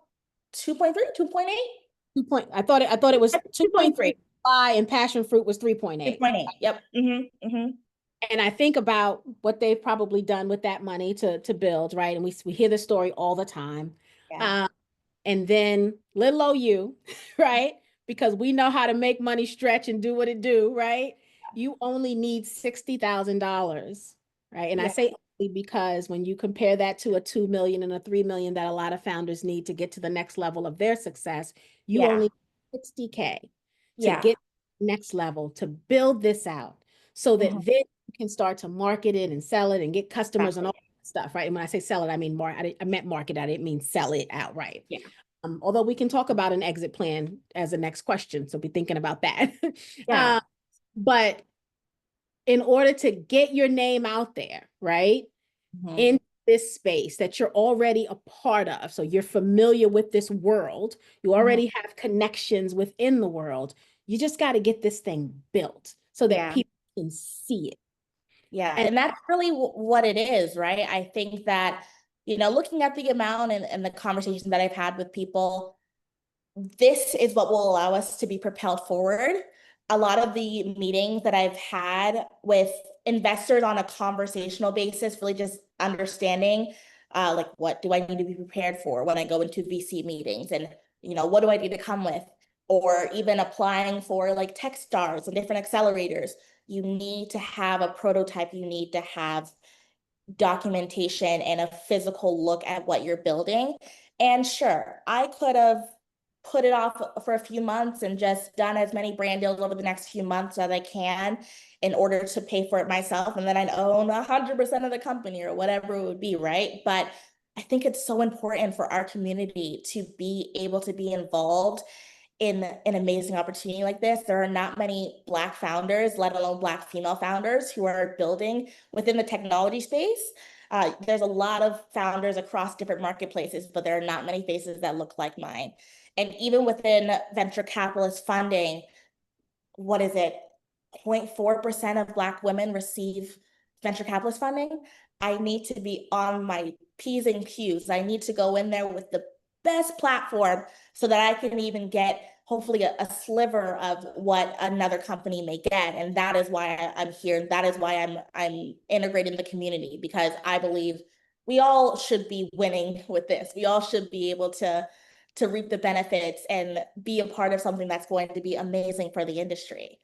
2.8?
I thought it was 2.3.
2.3.
July and passion fruit was 3.8.
3.8. Yep.
And I think about what they've probably done with that money to build, right? And we hear the story all the time.
Yeah.
Um, and then little old you, right? Because we know how to make money stretch and do what it do, right? You only need $60,000, right? And I
Yeah.
say only because when you compare that to a 2 million and a 3 million that a lot of founders need to get to the next level of their success, you
Yeah.
only need 60K to
Yeah.
get next level to build this out so that
Mhm.
then you can start to market it and sell it and get customers and all
Exactly.
that stuff, right? And when I say sell it, I mean I meant market. I didn't mean sell it outright.
Yeah.
Although we can talk about an exit plan as a next question, so be thinking about that.
Yeah.
But in order to get your name out there, right,
Mhm.
in this space that you're already a part of, so you're familiar with this world, you
Mhm.
already have connections within the world, you just got to get this thing built so that
Yeah.
people can see it.
Yeah,
And
and that's really what it is, right? I think that, looking at the amount and the conversations that I've had with people, this is what will allow us to be propelled forward. A lot of the meetings that I've had with investors on a conversational basis, really just understanding, like, what do I need to be prepared for when I go into VC meetings, and what do I need to come with, or even applying for like Techstars and different accelerators. You need to have a prototype. You need to have documentation and a physical look at what you're building. And sure, I could have put it off for a few months and just done as many brand deals over the next few months as I can in order to pay for it myself. And then I'd own 100% of the company or whatever it would be, right? But I think it's so important for our community to be able to be involved in an amazing opportunity like this. There are not many Black founders, let alone Black female founders, who are building within the technology space. There's a lot of founders across different marketplaces, but there are not many faces that look like mine. And even within venture capitalist funding, what is it? 0.4% of Black women receive venture capitalist funding. I need to be on my P's and Q's. I need to go in there with the best platform so that I can even get hopefully a sliver of what another company may get. And that is why I'm here. And that is why I'm integrating the community, because I believe we all should be winning with this. We all should be able to reap the benefits and be a part of something that's going to be amazing for the industry.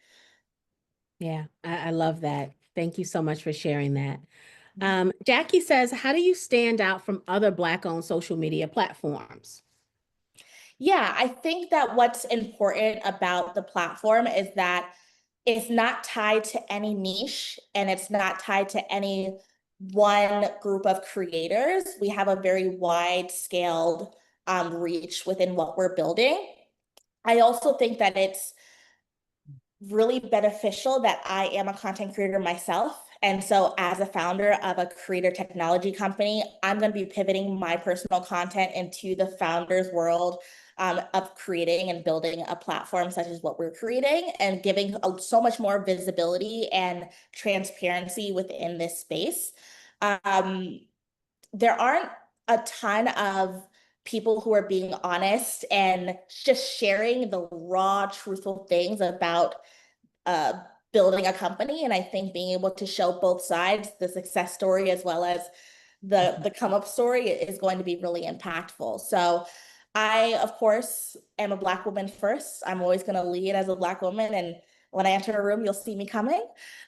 Yeah, I love that. Thank you so much for sharing that. Jackie says, how do you stand out from other Black-owned social media platforms?
Yeah, I think that what's important about the platform is that it's not tied to any niche and it's not tied to any one group of creators. We have a very wide scaled reach within what we're building. I also think that it's really beneficial that I am a content creator myself. And so, as a founder of a creator technology company, I'm going to be pivoting my personal content into the founder's world of creating and building a platform such as what we're creating and giving so much more visibility and transparency within this space. Um, there aren't a ton of people who are being honest and just sharing the raw, truthful things about uh, building a company. And I think being able to show both sides, the success story as well as the come up story, is going to be really impactful. So I, of course, am a Black woman first. I'm always going to lead as a Black woman. And when I enter a room, you'll see me coming.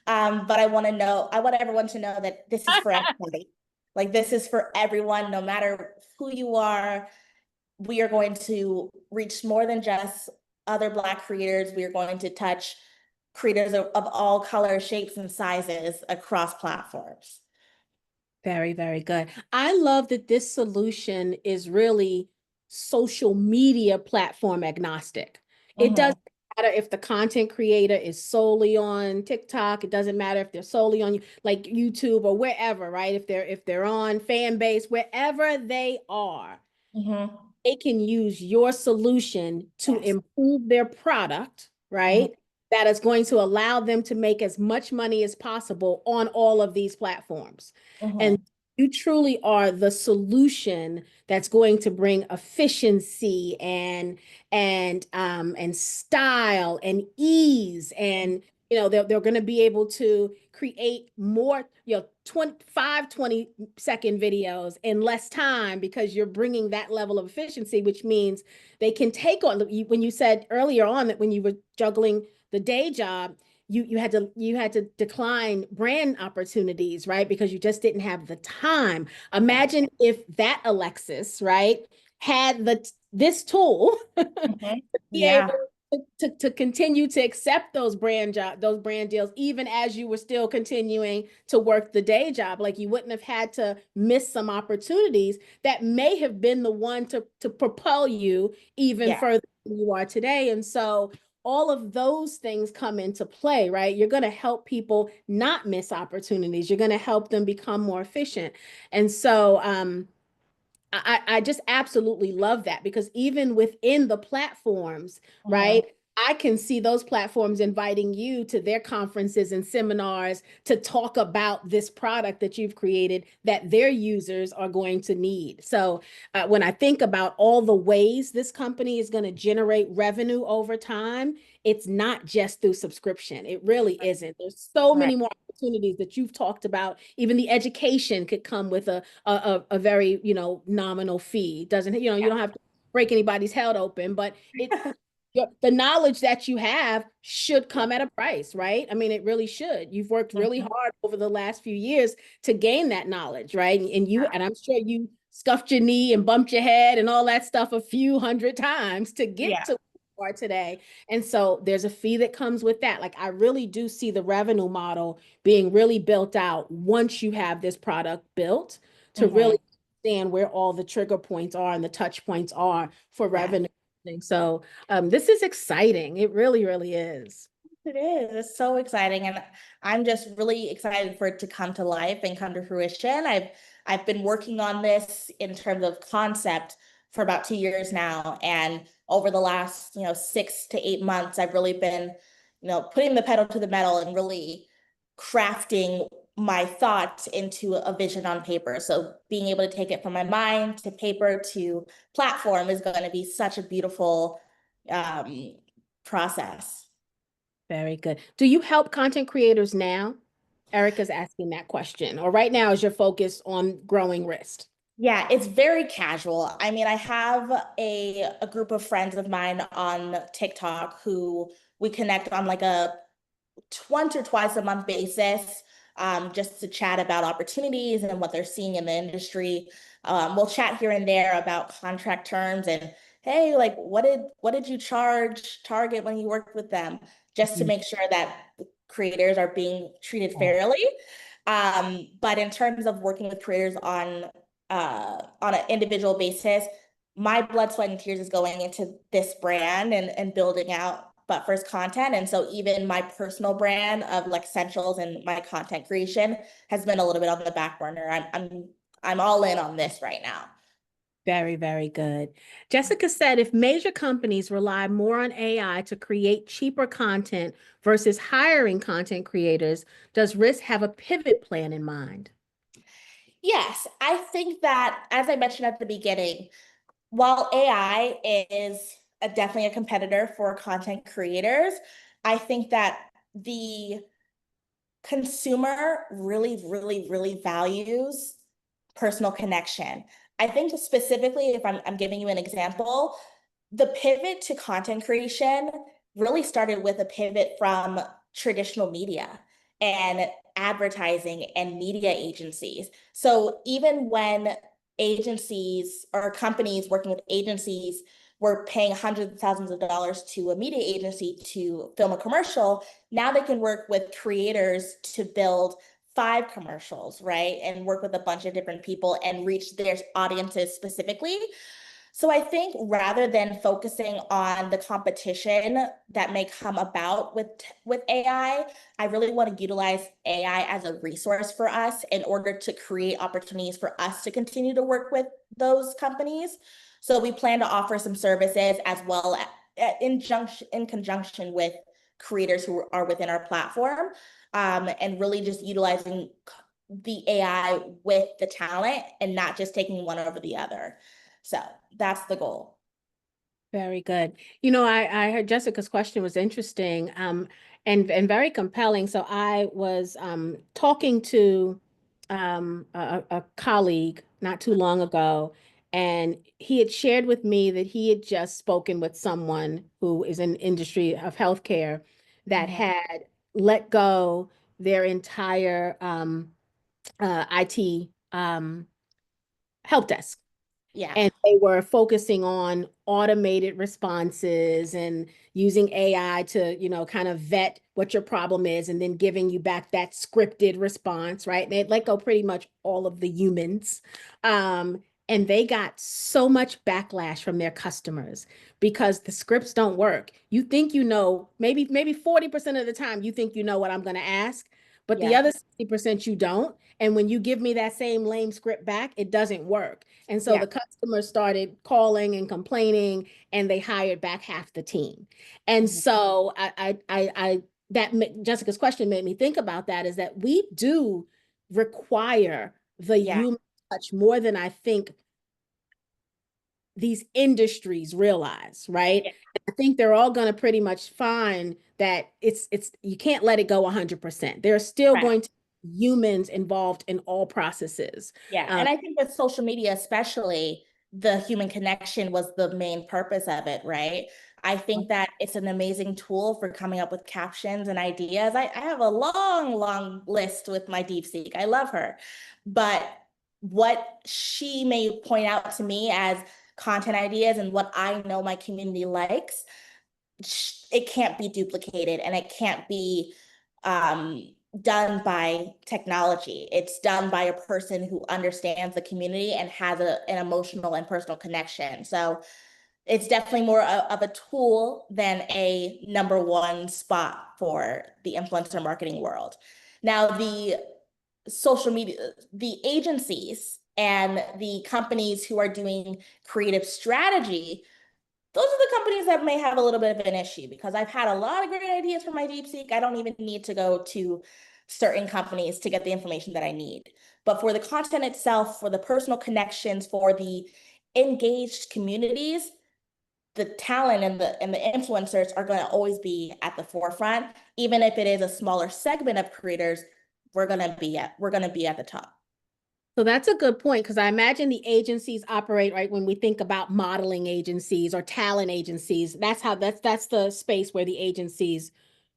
But I want everyone to know that this is for everybody. Like, this is for everyone, no matter who you are. We are going to reach more than just other Black creators. We are going to touch creators of all colors, shapes, and sizes across platforms.
Very, very good. I love that this solution is really social media platform agnostic. It doesn't
Mhm,
matter if the content creator is solely on TikTok. It doesn't matter if they're solely on like YouTube or wherever, right? If they're on fan base, wherever they are,
mhm.
they can use your solution to
Yes.
improve their product,
Mhm,
right? That is going to allow them to make as much money as possible on all of these platforms. And
mhm,
you truly are the solution that's going to bring efficiency and style and ease, and they're going to be able to create more 20 second videos in less time because you're bringing that level of efficiency, which means they can take on when you said earlier on that when you were juggling the day job, you had to decline brand opportunities, right? Because you just didn't have the time.
yeah.
Imagine if that Alexis, right, had this tool
Mhm.
be able
Yeah.
to continue to accept those brand deals, even as you were still continuing to work the day job. Like, you wouldn't have had to miss some opportunities that may have been the one to propel you even
Yeah.
further than you are today. And so all of those things come into play, right? You're going to help people not miss opportunities. You're going to help them become more efficient. And so I just absolutely love that, because even within the platforms,
Mhm,
right? I can see those platforms inviting you to their conferences and seminars to talk about this product that you've created that their users are going to need. So when I think about all the ways this company is going to generate revenue over time, it's not just through subscription. It really isn't. There's so
right.
many more opportunities that you've talked about. Even the education could come with a very nominal fee. It doesn't, you don't have to break anybody's head open, but the knowledge that you have should
Yeah.
come at a price, right? I mean, it really should. You've worked really
Mhm.
hard over the last few years to gain that knowledge, right? And I'm sure you scuffed your knee and bumped your head and all that stuff a few hundred times to get
Yeah.
to where you are today. And so there's a fee that comes with that. Like, I really do see the revenue model being really built out once you have this product built to really
Mhm.
understand where all the trigger points are and the touch points are for
Yeah.
revenue. So this is exciting. It really, really is.
It is. It's so exciting. And I'm just really excited for it to come to life and come to fruition. I've been working on this in terms of concept for about 2 years now. And over the last, 6 to 8 months, I've really been, putting the pedal to the metal and really crafting my thoughts into a vision on paper. So being able to take it from my mind to paper to platform is going to be such a beautiful um, process.
Very good. Do you help content creators now? Erica's asking that question. Or right now is your focus on growing Rist?
Yeah, it's very casual. I mean, I have a group of friends of mine on TikTok who we connect on like a once or twice a month basis, just to chat about opportunities and what they're seeing in the industry. We'll chat here and there about contract terms and hey, like what did you charge Target when you worked with them? Just to
Mhm.
make sure that creators are being treated
Yeah.
fairly. But in terms of working with creators on an individual basis, my blood, sweat, and tears is going into this brand and building out but first content. And so even my personal brand of like essentials and my content creation has been a little bit on the back burner. I'm all in on this right now.
Very, very good. Jessica said if major companies rely more on AI to create cheaper content versus hiring content creators, does Risk have a pivot plan in mind?
Yes, I think that as I mentioned at the beginning, while AI is definitely a competitor for content creators, I think that the consumer really, really, really values personal connection. I think specifically, if I'm giving you an example, the pivot to content creation really started with a pivot from traditional media and advertising and media agencies. So even when agencies or companies working with agencies were paying hundreds of thousands of dollars to a media agency to film a commercial, now they can work with creators to build 5 commercials, right? And work with a bunch of different people and reach their audiences specifically. So I think rather than focusing on the competition that may come about with I really want to utilize AI as a resource for us in order to create opportunities for us to continue to work with those companies. So we plan to offer some services as well in conjunction with creators who are within our platform, and really just utilizing the AI with the talent and not just taking one over the other. So that's the goal.
Very good. I heard Jessica's question was interesting, and very compelling. So I was talking to a colleague not too long ago, and he had shared with me that he had just spoken with someone who is in the industry of healthcare that
Mhm.
had let go their entire IT help desk,
Yeah.
and they were focusing on automated responses and using AI to, kind of vet what your problem is and then giving you back that scripted response, right? And they let go pretty much all of the humans. And they got so much backlash from their customers because the scripts don't work. You think maybe 40% of the time you think you know what I'm going to ask, but the
Yeah.
other 60% you don't. And when you give me that same lame script back, it doesn't work. And so
Yeah.
the customers started calling and complaining, and they hired back half the team. And
Mhm.
so Jessica's question made me think about that, is that we do require the
Yeah.
human touch more than I think these industries realize, right?
Yeah.
I think they're all going to pretty much find that it's you can't let it go 100%. There are still
Right.
going to be humans involved in all processes.
Yeah.
Um,
And I think with social media, especially, the human connection was the main purpose of it, right? I think that it's an amazing tool for coming up with captions and ideas. I have a long, long list with my DeepSeek. I love her. But what she may point out to me as content ideas and what I know my community likes, it can't be duplicated and it can't be done by technology. It's done by a person who understands the community and has an emotional and personal connection. So it's definitely more of a tool than a number one spot for the influencer marketing world. Now, the social media, the agencies and the companies who are doing creative strategy, those are the companies that may have a little bit of an issue because I've had a lot of great ideas for my DeepSeek. I don't even need to go to certain companies to get the information that I need. But for the content itself, for the personal connections, for the engaged communities, the talent and the influencers are going to always be at the forefront. Even if it is a smaller segment of creators, we're going to be at the top.
So that's a good point because I imagine the agencies operate, right, when we think about modeling agencies or talent agencies. That's the space where the agencies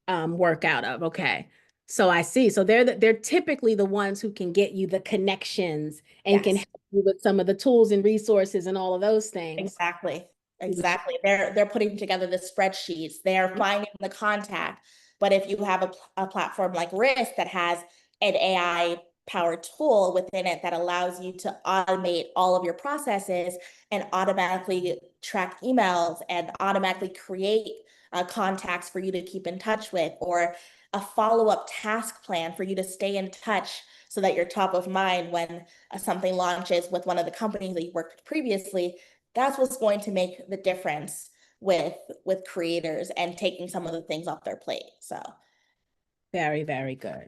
work out of. Okay. So I see. So they're typically the ones who can get you the connections and can
Yes.
help you with some of the tools and resources and all of those things.
Exactly. Exactly. They're putting together the spreadsheets. They're finding the contact. But if you have a platform like Rist that has an AI powered tool within it that allows you to automate all of your processes and automatically track emails and automatically create contacts for you to keep in touch with, or a follow-up task plan for you to stay in touch so that you're top of mind when something launches with one of the companies that you worked with previously, that's what's going to make the difference with creators and taking some of the things off their plate. So
Very, very good.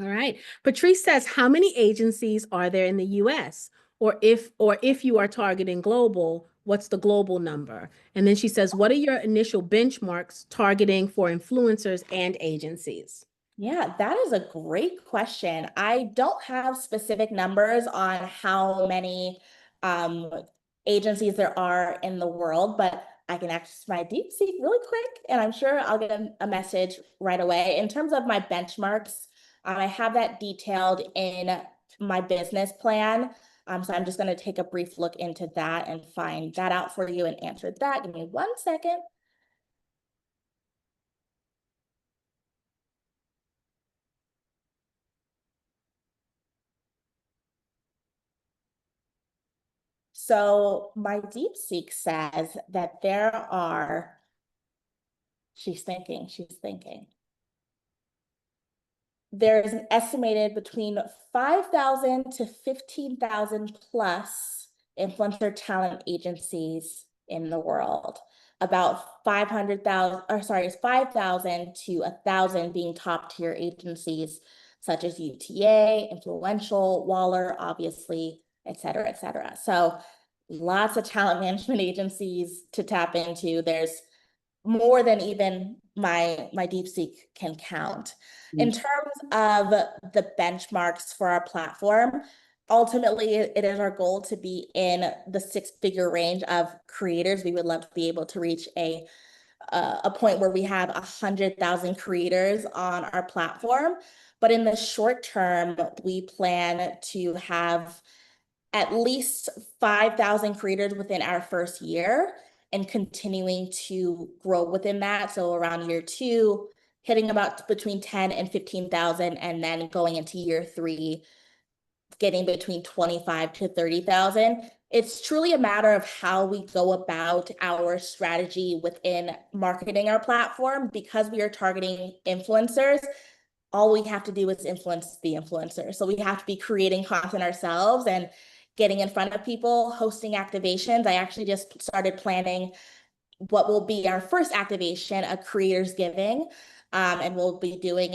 All right. Patrice says, how many agencies are there in the US? Or if you are targeting global, what's the global number? And then she says, what are your initial benchmarks targeting for influencers and agencies?
yeah, that is a great question. I don't have specific numbers on how many um, agencies there are in the world, but I can access my DeepSeek really quick, and I'm sure I'll get a message right away. In terms of my benchmarks, I have that detailed in my business plan. So I'm just going to take a brief look into that and find that out for you and answer that. Give me 1 second. So my DeepSeek says that there are, she's thinking. There's an estimated between 5,000 to 15,000 plus influencer talent agencies in the world. About 500,000, or sorry, it's 5,000 to 1,000 being top tier agencies such as UTA, Influential, Waller, obviously, et cetera, et cetera. So lots of talent management agencies to tap into. There's more than even my DeepSeek can count. In terms of the benchmarks for our platform, ultimately it is our goal to be in the six-figure range of creators. We would love to be able to reach a point where we have 100,000 creators on our platform. But in the short term, we plan to have at least 5,000 creators within our first year and continuing to grow within that. So around year two, hitting about between 10 and 15,000, and then going into year three, getting between 25 to 30,000. It's truly a matter of how we go about our strategy within marketing our platform. Because we are targeting influencers, all we have to do is influence the influencer. So we have to be creating content ourselves and getting in front of people, hosting activations. I actually just started planning what will be our first activation, a creators giving. And we'll be doing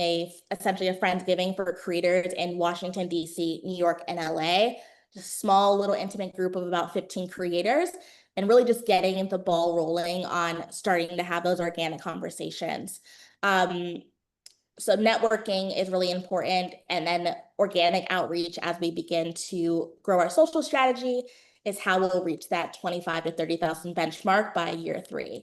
essentially a Friendsgiving for creators in Washington, D.C., New York, and LA. Just a small little intimate group of about 15 creators, and really just getting the ball rolling on starting to have those organic conversations. So networking is really important, and then organic outreach as we begin to grow our social strategy is how we'll reach that 25 to 30,000 benchmark by year three.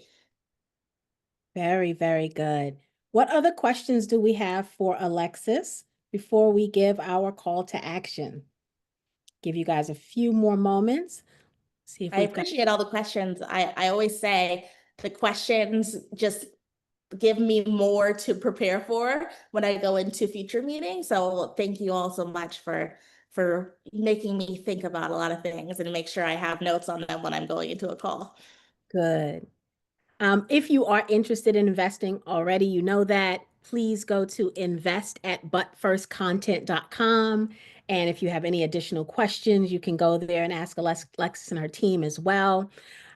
Very, very good. What other questions do we have for Alexis before we give our call to action? Give you guys a few more moments. See if
I
we've got.
appreciate all the questions. I always say the questions just give me more to prepare for when I go into future meetings. So thank you all so much for making me think about a lot of things and make sure I have notes on them when I'm going into a call.
Good. If you are interested in investing already, you know that, please go to invest at butfirstcontent.com. And if you have any additional questions, you can go there and ask Alexis and her team as well.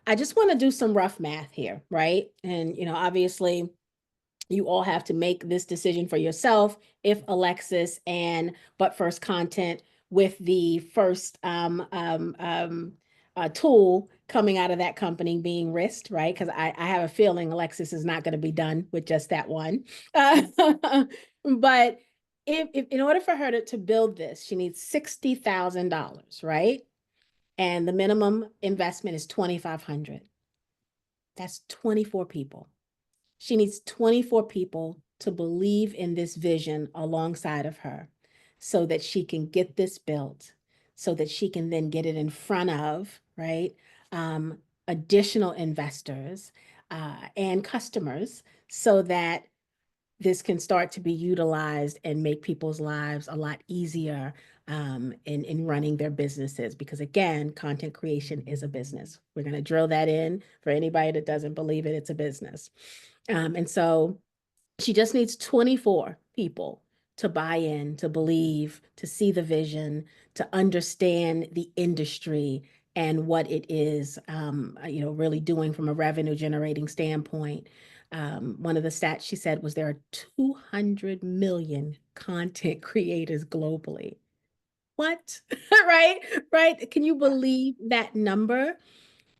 I just want to do some rough math here, right? And, obviously, you all have to make this decision for yourself. If Alexis and But First Content, with the first tool coming out of that company being Rist, right? Because I have a feeling Alexis is not going to be done with just that one. But if in order for her to build this, she needs $60,000, right? And the minimum investment is 2,500. That's 24 people. She needs 24 people to believe in this vision alongside of her so that she can get this built, so that she can then get it in front of, right, additional investors and customers so that this can start to be utilized and make people's lives a lot easier in running their businesses. Because again, content creation is a business. We're going to drill that in for anybody that doesn't believe it, it's a business. And so she just needs 24 people to buy in, to believe, to see the vision, to understand the industry and what it is, really doing from a revenue generating standpoint. One of the stats she said was there are 200 million content creators globally. What? Right? Right? Can you believe that number?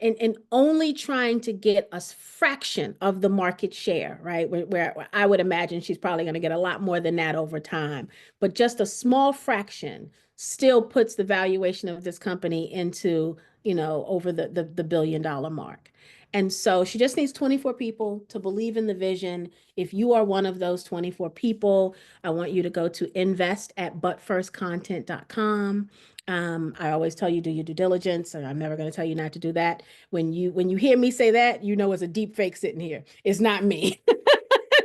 And only trying to get a fraction of the market share, right? Where I would imagine she's probably going to get a lot more than that over time. But just a small fraction still puts the valuation of this company into, over the $1 billion mark. And so she just needs 24 people to believe in the vision. If you are one of those 24 people, I want you to go to invest at butfirstcontent.com. I always tell you, do your due diligence, and I'm never going to tell you not to do that. When you hear me say that, it's a deep fake sitting here. It's not me.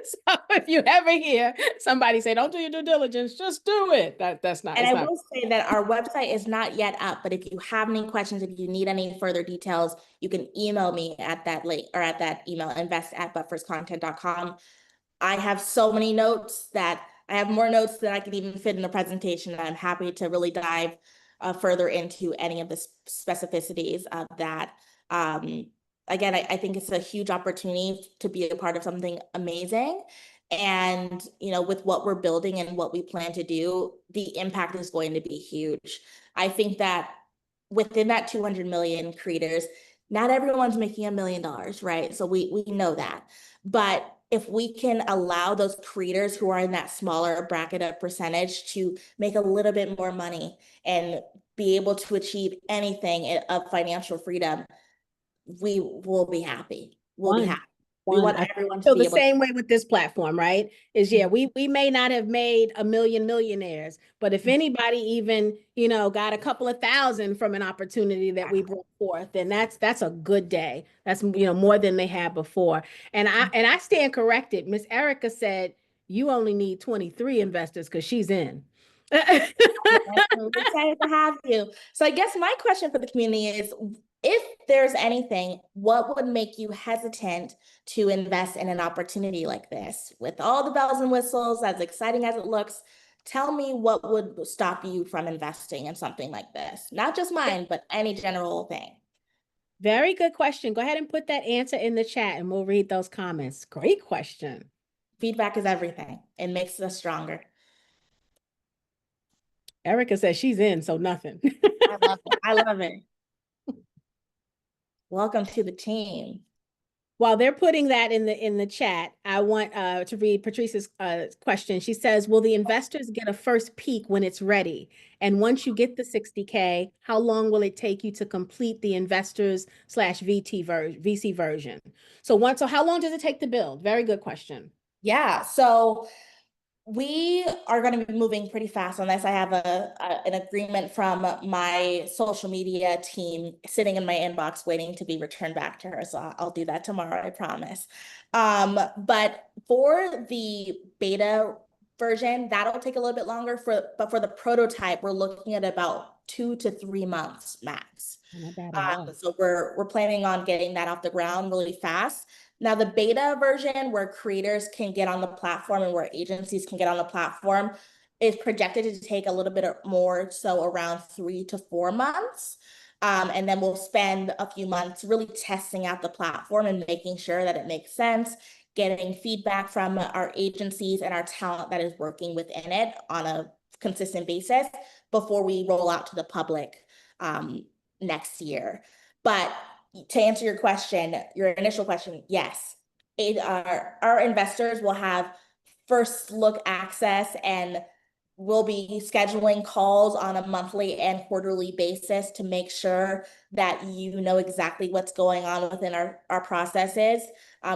So if you ever hear somebody say, don't do your due diligence, just do it. That's not,
And
it's
I
not.
will say that our website is not yet up, but if you have any questions, if you need any further details, you can email me at that link or at that email, invest at butfirstcontent.com. I have so many notes that I have more notes than I can even fit in the presentation. I'm happy to really dive further into any of the specificities of that. Again, I think it's a huge opportunity to be a part of something amazing. And, with what we're building and what we plan to do, the impact is going to be huge. I think that within that 200 million creators, not everyone's making $1 million, right? So we know that. But if we can allow those creators who are in that smaller bracket of percentage to make a little bit more money and be able to achieve anything of financial freedom, we will be happy. We'll be
One.
happy. We
One.
want
I
everyone to
feel
be
the
able to.
same way with this platform, right? Yeah, we may not have made a million millionaires, but if anybody even, got a couple of thousand from an opportunity that we brought forth, then that's a good day. That's, more than they had before. And I stand corrected. Miss Erica said you only need 23 investors because she's in.
I'm excited to have you. So I guess my question for the community is, if there's anything, what would make you hesitant to invest in an opportunity like this? With all the bells and whistles, as exciting as it looks, tell me what would stop you from investing in something like this? Not just mine, but any general thing.
Very good question. Go ahead and put that answer in the chat and we'll read those comments. Great question.
Feedback is everything. It makes us stronger.
Erica says she's in, so nothing.
I love it. I love it. Welcome to the team.
While they're putting that in the chat, I want to read Patrice's question. She says, will the investors get a first peek when it's ready? And once you get the 60K, how long will it take you to complete the investors/VC version? So how long does it take to build? Very good question.
Yeah. So We are going to be moving pretty fast on this. I have an agreement from my social media team sitting in my inbox waiting to be returned back to her. So I'll do that tomorrow, I promise. But for the beta version, that'll take a little bit longer but for the prototype, we're looking at about 2 to 3 months max.
Not bad at all.
So we're planning on getting that off the ground really fast. Now, the beta version where creators can get on the platform and where agencies can get on the platform is projected to take a little bit more, so around 3 to 4 months. And then we'll spend a few months really testing out the platform and making sure that it makes sense, getting feedback from our agencies and our talent that is working within it on a consistent basis before we roll out to the public next year. But to answer your question, your initial question, yes, our investors will have first look access and we'll be scheduling calls on a monthly and quarterly basis to make sure that you know exactly what's going on within our processes.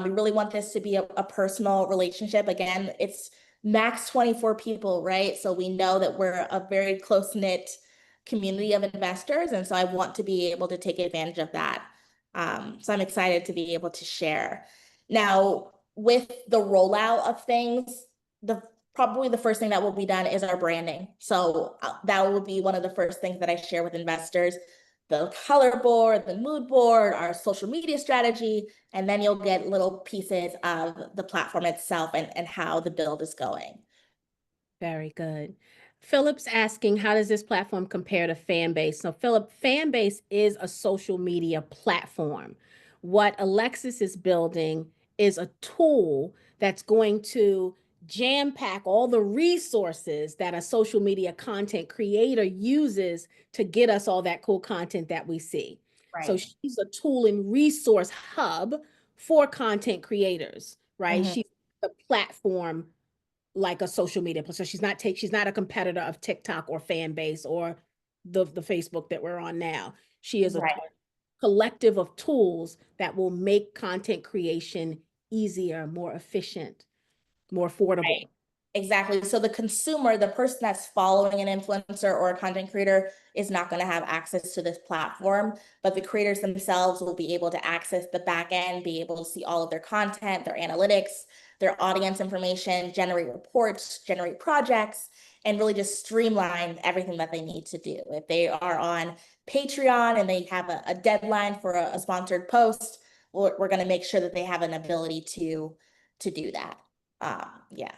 We really want this to be a personal relationship. Again, it's max 24 people, right? So we know that we're a very close-knit community of investors. And so I want to be able to take advantage of that. So I'm excited to be able to share. Now, with the rollout of things, probably the first thing that will be done is our branding. So that will be one of the first things that I share with investors, the color board, the mood board, our social media strategy, and then you'll get little pieces of the platform itself and how the build is going.
Very good. Philip's asking, how does this platform compare to Fanbase? So, Philip, Fanbase is a social media platform. What Alexis is building is a tool that's going to jam pack all the resources that a social media content creator uses to get us all that cool content that we see. So,
Right.
she's a tool and resource hub for content creators, right?
Mhm.
She's the platform like a social media. So she's not a competitor of TikTok or Fanbase or the Facebook that we're on now. She is a
Right.
collective of tools that will make content creation easier, more efficient, more affordable.
Exactly. So the consumer, the person that's following an influencer or a content creator is not going to have access to this platform, but the creators themselves will be able to access the back end, be able to see all of their content, their analytics, their audience information, generate reports, generate projects, and really just streamline everything that they need to do. If they are on Patreon and they have a deadline for a sponsored post, we're going to make sure that they have an ability to do that. Yeah.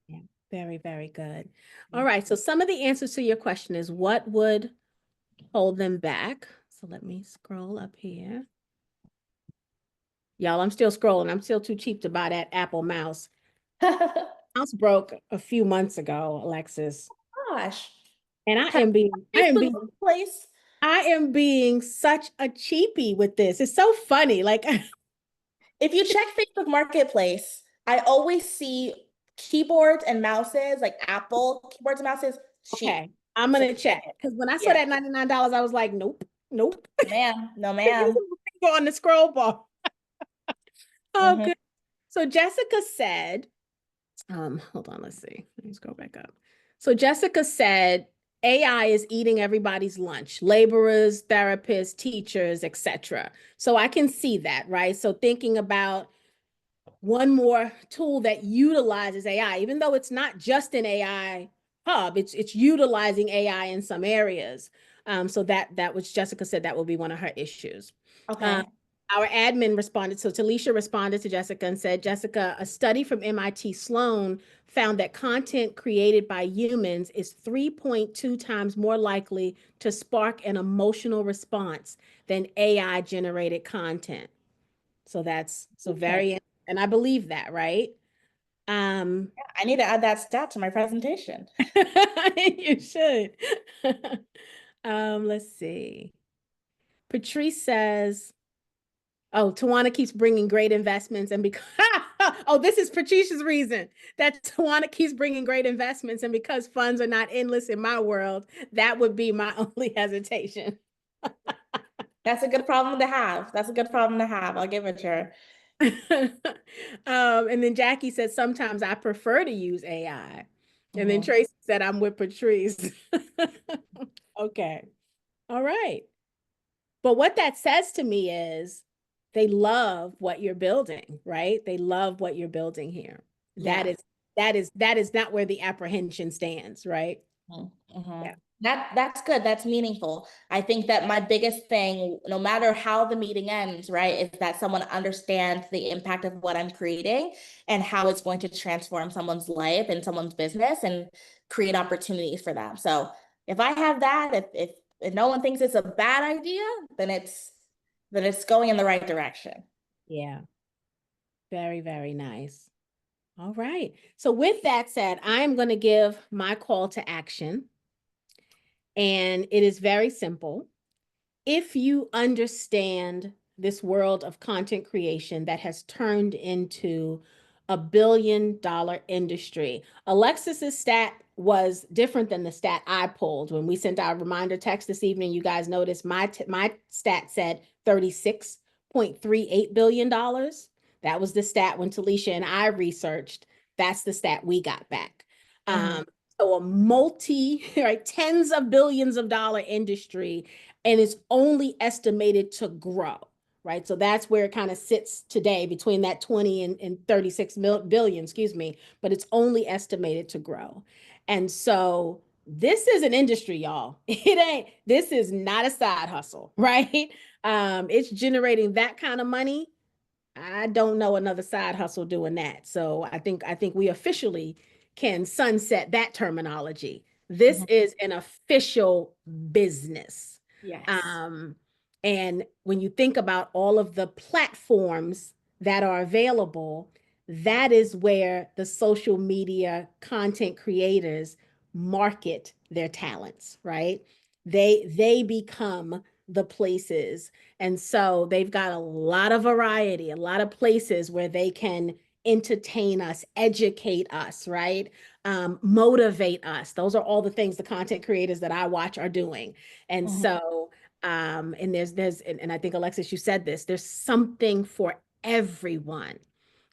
Yeah, very, very good. All right. So some of the answers to your question is what would hold them back? So let me scroll up here. Y'all, I'm still scrolling. I'm still too cheap to buy that Apple mouse. Mouse broke a few months ago, Alexis.
Gosh.
And
Have Facebook Marketplace?
I am being such a cheapie with this. It's so funny. Like,
If you check Facebook Marketplace, I always see keyboards and mouses, like Apple keyboards and mouses, cheap.
okay, I'm
So
gonna check because when I saw
yeah,
that $99, I was like, nope, nope.
ma'am, no
Using
ma'am.
the finger on the scroll bar. Oh,
Mhm.
good. So Jessica said, hold on, let's see. Let me scroll back up. So Jessica said AI is eating everybody's lunch, laborers, therapists, teachers, etc. So I can see that, right? So thinking about one more tool that utilizes AI, even though it's not just an AI hub, it's utilizing AI in some areas. So that which Jessica said that will be one of her issues. Um,
Okay.
our admin responded, so Talisha responded to Jessica and said, Jessica, a study from MIT Sloan found that content created by humans is 3.2 times more likely to spark an emotional response than AI generated content. So that's so
Okay.
very, and I believe that, right? Um,
I need to add that stat to my presentation.
you should. Let's see. Patrice says, oh, Tawana keeps bringing great investments and because, oh, this is Patricia's reason that Tawana keeps bringing great investments and because funds are not endless in my world, that would be my only hesitation.
That's a good problem to have. That's a good problem to have. I'll give it to her.
And then Jackie said, sometimes I prefer to use AI. And then
Mhm.
Tracy said, I'm with Patrice. Okay. All right. But what that says to me is they love what you're building, right? They love what you're building here. That
Yes.
is that is not where the apprehension stands, right?
Mhm. Mhm.
Yeah.
That's good. That's meaningful. I think that my biggest thing, no matter how the meeting ends, right, is that someone understands the impact of what I'm creating and how it's going to transform someone's life and someone's business and create opportunities for them. So if I have that, if no one thinks it's a bad idea, then it's going in the right direction.
Yeah. Very, very nice. All right. So with that said, I'm going to give my call to action, and it is very simple. If you understand this world of content creation that has turned into a $1 billion industry, Alexis's stat was different than the stat I pulled when we sent our reminder text this evening. You guys noticed my stat said $36.38 billion. That was the stat when Talisha and I researched. That's the stat we got back.
Mhm.
Um, so a multi, right, tens of billions of dollar industry, and it's only estimated to grow, right? So that's where it kind of sits today between that 20 and 36 billion, excuse me, but it's only estimated to grow. And so this is an industry, y'all. This is not a side hustle, right? It's generating that kind of money. I don't know another side hustle doing that. So I think we officially can sunset that terminology. This
Mhm.
is an official business.
Yes.
Um, and when you think about all of the platforms that are available, that is where the social media content creators market their talents, right? They become the places, and so they've got a lot of variety, a lot of places where they can entertain us, educate us, right? Motivate us. Those are all the things the content creators that I watch are doing. And
Mhm.
so, and and I think Alexis, you said this, there's something for everyone,
Mhm.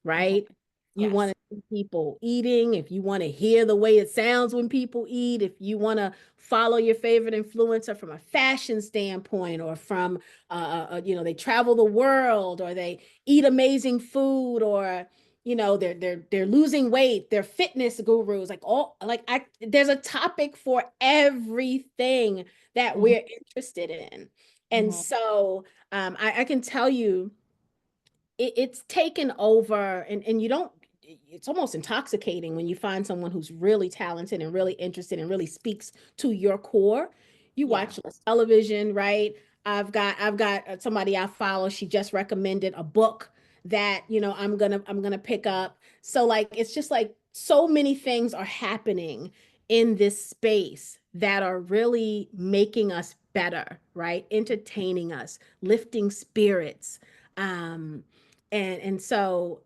right? You want
Yes.
to see people eating, if you want to hear the way it sounds when people eat, if you want to follow your favorite influencer from a fashion standpoint, or from they travel the world, or they eat amazing food, or they're losing weight, they're fitness gurus, like all like I there's a topic for everything that
Mhm.
we're interested in. And
Mhm.
so I can tell you it's taken over, and you don't it's almost intoxicating when you find someone who's really talented and really interested and really speaks to your core. You
Yeah.
watch less television, right? I've got somebody I follow. She just recommended a book that I'm gonna pick up. So like it's just like so many things are happening in this space that are really making us better, right? Entertaining us, lifting spirits. Um, and so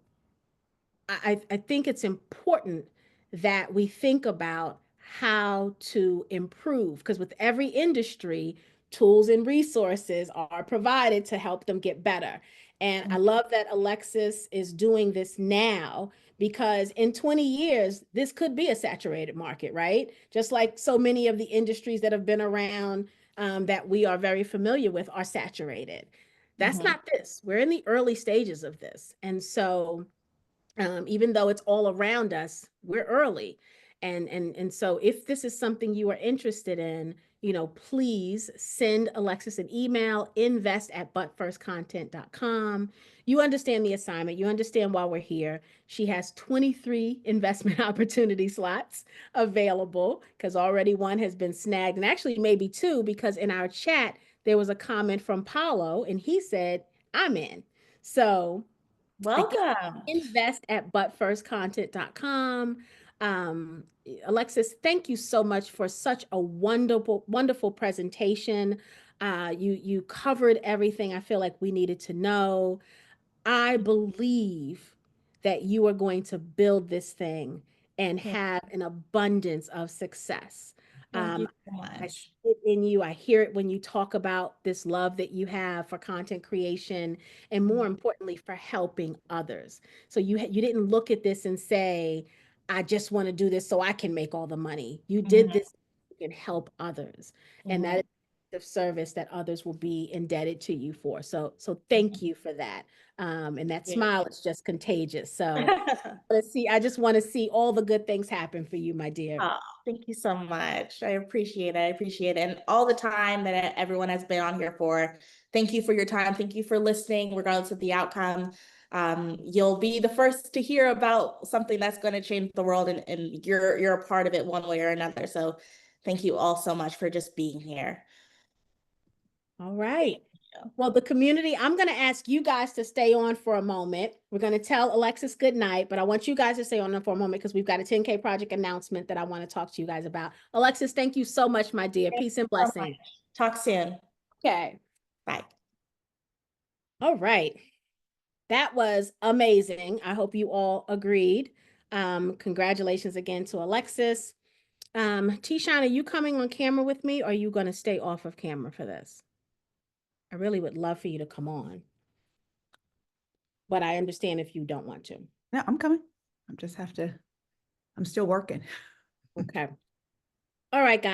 I think it's important that we think about how to improve, because with every industry, tools and resources are provided to help them get better. And I
Mhm.
love that Alexis is doing this now, because in 20 years, this could be a saturated market, right? Just like so many of the industries that have been around, that we are very familiar with, are saturated. That's
Mhm.
not this. We're in the early stages of this. And so even though it's all around us, we're early. And so if this is something you are interested in, please send Alexis an email, invest@butfirstcontent.com. You understand the assignment. You understand why we're here. She has 23 investment opportunity slots available, because already one has been snagged, and actually maybe two, because in our chat, there was a comment from Paulo, and he said, I'm in. So again,
Welcome.
invest@butfirstcontent.com. Um, Alexis, thank you so much for such a wonderful, wonderful presentation. You covered everything I feel like we needed to know. I believe that you are going to build this thing and
Thank
have an abundance of success.
thank you so
I see
much.
it in you. I hear it when you talk about this love that you have for content creation, and more importantly, for helping others. So you didn't look at this and say, I just want to do this so I can make all the money. You did
Mhm,
this, you can help others. And that is
mhm,
the service that others will be indebted to you for. So thank
mhm.
you for that. And that
Yeah.
smile is just contagious. So let's see, I just want to see all the good things happen for you, my dear.
Oh, thank you so much. I appreciate it. I appreciate it. And all the time that everyone has been on here for. Thank you for your time. Thank you for listening, regardless of the outcome. You'll be the first to hear about something that's going to change the world, and you're a part of it one way or another. So thank you all so much for just being here.
All
Thank
right.
you.
Well, the community, I'm going to ask you guys to stay on for a moment. We're going to tell Alexis good night, but I want you guys to stay on for a moment because we've got a 10K project announcement that I want to talk to you guys about. Alexis, thank you so much, my dear.
Thank
Peace and
you so much.
blessing.
Talk soon.
Okay.
Bye.
All right. That was amazing. I hope you all agreed. Congratulations again to Alexis. T-Shine, are you coming on camera with me or are you going to stay off of camera for this? I really would love for you to come on, but I understand if you don't want to.
No, I'm coming. I'm still working.
Okay. All right, guys.